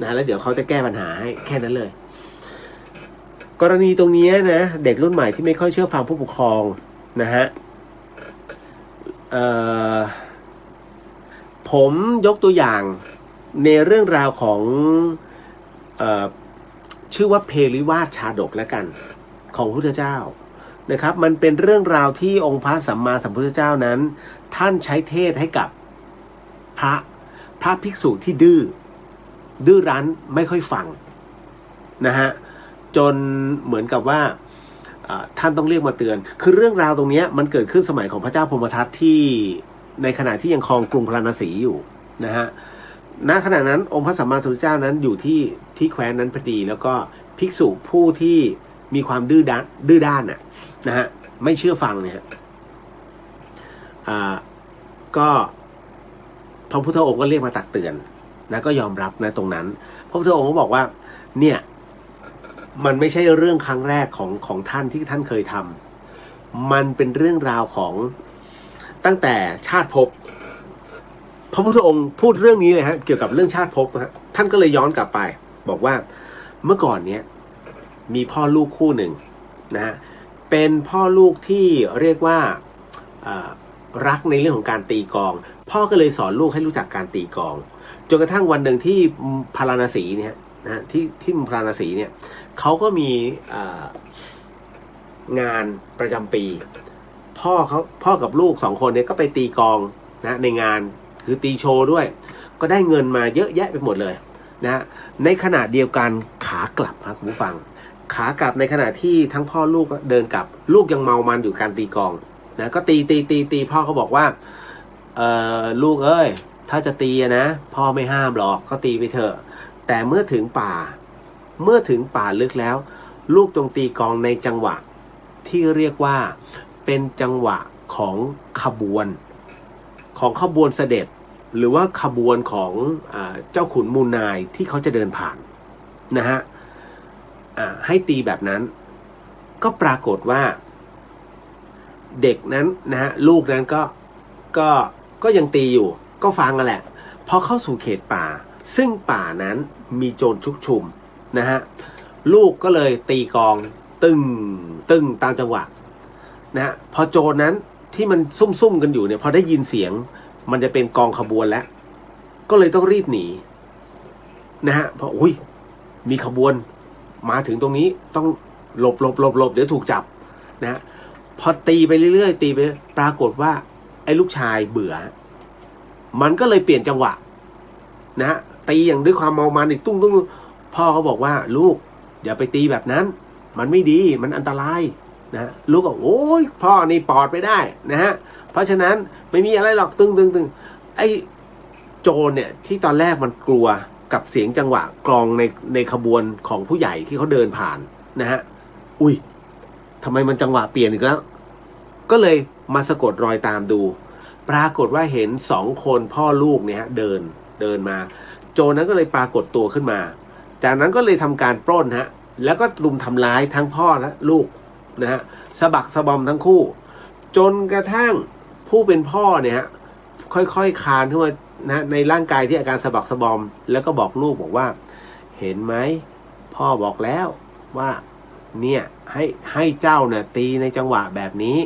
นะแล้วเดี๋ยวเขาจะแก้ปัญหาให้แค่นั้นเลยกรณีตรงนี้นะเด็กรุ่นใหม่ที่ไม่ค่อยเชื่อฟังผู้ปกครองนะฮะผมยกตัวอย่างในเรื่องราวของชื่อว่าเพริวาสชาดกแล้วกันของพระพุทธเจ้านะครับมันเป็นเรื่องราวที่องค์พระสัมมาสัมพุทธเจ้านั้นท่านใช้เทศให้กับพระภิกษุที่ดื้อรั้นไม่ค่อยฟังนะฮะจนเหมือนกับว่าท่านต้องเรียกมาเตือนคือเรื่องราวตรงนี้มันเกิดขึ้นสมัยของพระเจ้าพรหมทัตที่ในขณะที่ยังครองกรุงพาราณสีอยู่นะฮะณขณะนั้นองค์พระสัมมาสัมพุทธเจ้านั้นอยู่ที่แคว้นนั้นพอดีแล้วก็ภิกษุผู้ที่มีความดื้อด้านนะฮะไม่เชื่อฟังเนี่ยก็พระพุทธองค์ก็เรียกมาตักเตือนนะก็ยอมรับนะตรงนั้นพระพุทธองค์ก็บอกว่าเนี่ยมันไม่ใช่เรื่องครั้งแรกของท่านที่ท่านเคยทำมันเป็นเรื่องราวของตั้งแต่ชาติภพพระพุทธองค์พูดเรื่องนี้เลยฮะเกี่ยวกับเรื่องชาติภพฮะท่านก็เลยย้อนกลับไปบอกว่าเมื่อก่อนเนี้ยมีพ่อลูกคู่หนึ่งนะฮะเป็นพ่อลูกที่เรียกว่ารักในเรื่องของการตีกลองพ่อก็เลยสอนลูกให้รู้จักการตีกลองจนกระทั่งวันหนึ่งที่พาราณสีเนี่ยนะที่พาราณสีเนี่ยเขาก็มีงานประจำปีพ่อกับลูกสองคนเนี่ยก็ไปตีกลองนะในงานคือตีโชว์ด้วยก็ได้เงินมาเยอะแยะไปหมดเลยนะในขณะเดียวกันขากลับครับคุณผู้ฟังขากลับในขณะที่ทั้งพ่อลูกเดินกลับลูกยังเมามันอยู่การตีกลองนะก็ตีพ่อเขาบอกว่าลูกเอ้ยถ้าจะตีนะพ่อไม่ห้ามหรอกก็ตีไปเถอะแต่เมื่อถึงป่าลึกแล้วลูกจงตีกลองในจังหวะที่เรียกว่าเป็นจังหวะของขบวนเสด็จหรือว่าขบวนของเจ้าขุนมูลนายที่เขาจะเดินผ่านนะฮะให้ตีแบบนั้นก็ปรากฏว่าเด็กนั้นนะฮะลูกนั้นก็ยังตีอยู่ก็ฟังกันแหละพอเข้าสู่เขตป่าซึ่งป่านั้นมีโจรชุกชุมนะฮะลูกก็เลยตีกลองตึงตามจังหวะนะฮะพอโจรนั้นที่มันซุ่มกันอยู่เนี่ยพอได้ยินเสียงมันจะเป็นกองขบวนแล้วก็เลยต้องรีบหนีนะฮะเพราะมีขบวนมาถึงตรงนี้ต้องหลบเดี๋ยวถูกจับนะฮะพอตีไปเรื่อยตีไปปรากฏว่าไ อ้ลูกชายเบื่อมันก็เลยเปลี่ยนจังหวะนะฮะตีอย่างด้วยความเมามันอีกตุ้งพ่อเขาบอกว่าลูกอย่าไปตีแบบนั้นมันไม่ดีมันอันตรายนะลูกก็โอ้ยพ่อนี่ปลอดไปได้นะฮะเพราะฉะนั้นไม่มีอะไรหรอกตึงไอ้โจรเนี่ยที่ตอนแรกมันกลัวกับเสียงจังหวะกลองในขบวนของผู้ใหญ่ที่เขาเดินผ่านนะฮะอุ้ยทำไมมันจังหวะเปลี่ยนอีกแล้วก็เลยมาสะกดรอยตามดูปรากฏว่าเห็น2 คนพ่อลูกเนี่ยเดินมาโจรนั้นก็เลยปรากฏตัวขึ้นมาจากนั้นก็เลยทำการปล้นฮะแล้วก็รุมทำร้ายทั้งพ่อและลูกนะฮะสะบักสะบอมทั้งคู่จนกระทั่งผู้เป็นพ่อเนี่ยฮะค่อยๆคลานขึ้นมานะในร่างกายที่อาการสะบักสะบอมแล้วก็บอกลูกบอกว่าเห็นไหมพ่อบอกแล้วว่าเนี่ยให้เจ้าเนี่ยตีในจังหวะแบบนี้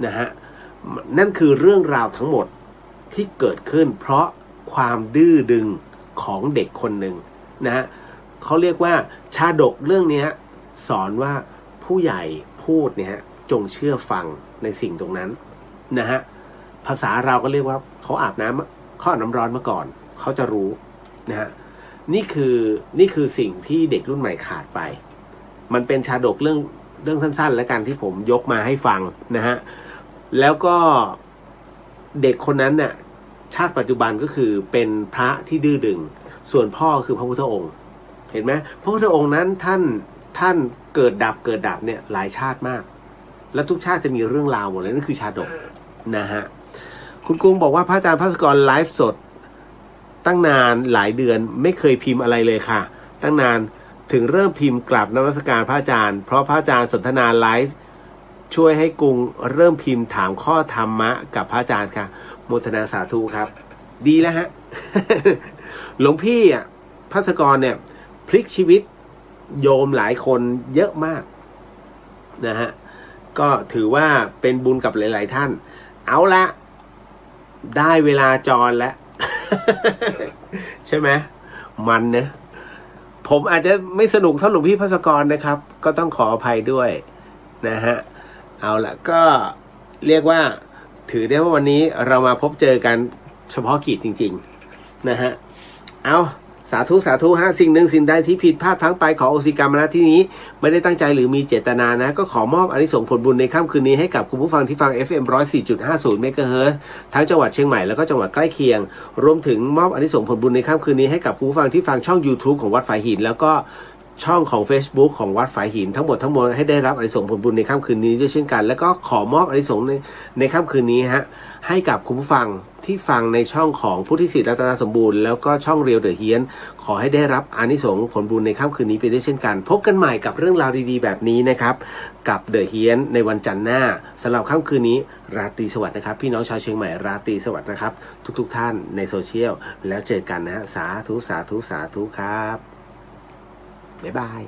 นะฮะนั่นคือเรื่องราวทั้งหมดที่เกิดขึ้นเพราะความดื้อดึงของเด็กคนหนึ่งนะฮะเขาเรียกว่าชาดกเรื่องนี้สอนว่าผู้ใหญ่พูดเนี่ยจงเชื่อฟังในสิ่งตรงนั้นนะฮะภาษาเราก็เรียกว่าเขาอาบน้ำร้อนมาก่อนเขาจะรู้นะฮะนี่คือสิ่งที่เด็กรุ่นใหม่ขาดไปมันเป็นชาดกเรื่องสั้นๆแล้วกันที่ผมยกมาให้ฟังนะฮะแล้วก็เด็กคนนั้นเนี่ยชาติปัจจุบันก็คือเป็นพระที่ดื้อดึงส่วนพ่อคือพระพุทธองค์เห็นไหมพระพุทธองค์นั้นท่านเกิดดับเนี่ยหลายชาติมากแล้วทุกชาติจะมีเรื่องราวหมดเลยนั่นคือชาดกนะฮะคุณกุ้งบอกว่าพระอาจารย์ภาสกรไลฟ์สดตั้งนานหลายเดือนไม่เคยพิมพ์อะไรเลยค่ะตั้งนานถึงเริ่มพิมพ์กลับนมัสการพระอาจารย์เพราะพระอาจารย์สนทนาไลฟ์ช่วยให้กุ้งเริ่มพิมพ์ถามข้อธรรมะกับพระอาจารย์ค่ะโมทนาสาธุครับดีแล้วฮะ หลวงพี่ภาสกรเนี่ยพลิกชีวิตโยมหลายคนเยอะมากนะฮะก็ถือว่าเป็นบุญกับหลายๆท่านเอาละได้เวลาจรแล้ว ใช่ไหมมันนะผมอาจจะไม่สนุกเท่าหลวงพี่ภาสกรนะครับก็ต้องขออภัยด้วยนะฮะเอาละก็เรียกว่าถือได้ว่าวันนี้เรามาพบเจอกันเฉพาะกิจจริงๆนะฮะเอาสาธุฮะสิ่งหนึ่งสิ่งใดที่ผิดพลาดพลั้งไปขออโหสิกรรมนะที่นี้ไม่ได้ตั้งใจหรือมีเจตนานะก็ขอมอบอานิสงส์ผลบุญในค่ำคืนนี้ให้กับคุณผู้ฟังที่ฟัง FM 104.50 เมกะเฮิรตซ์ทั้งจังหวัดเชียงใหม่แล้วก็จังหวัดใกล้เคียงรวมถึงมอบอานิสงส์ผลบุญในค่ำคืนนี้ให้กับคุณผู้ฟังที่ฟังช่อง YouTube ของวัดฝายหินแล้วก็ช่องของ Facebook ของวัดฝายหินทั้งหมดให้ได้รับอานิสงส์ผลบุญในค่ำคืนนี้ด้วยเช่นกันแล้วก็ขอมอบอานิสงส์ในค่ำคืนนี้ฮะให้กับคุณผู้ฟังที่ฟังในช่องของพุทธิสิทธิ์รัตนสมบูรณ์แล้วก็ช่องเรียวเดอะเฮียนขอให้ได้รับอานิสงส์ผลบุญในค่ำคืนนี้ไปด้วยเช่นกันพบกันใหม่กับเรื่องราวดีๆแบบนี้นะครับกับเดอะเฮียนในวันจันทร์หน้าสำหรับค่ำคืนนี้ราตรีสวัสดิ์นะครับพี่น้องชาวเชียงใหม่ราตรีสวัสดิ์นะครับทุกท่านในโซเชียลแล้วเจอกันนะฮะสาธุครับบ๊ายบาย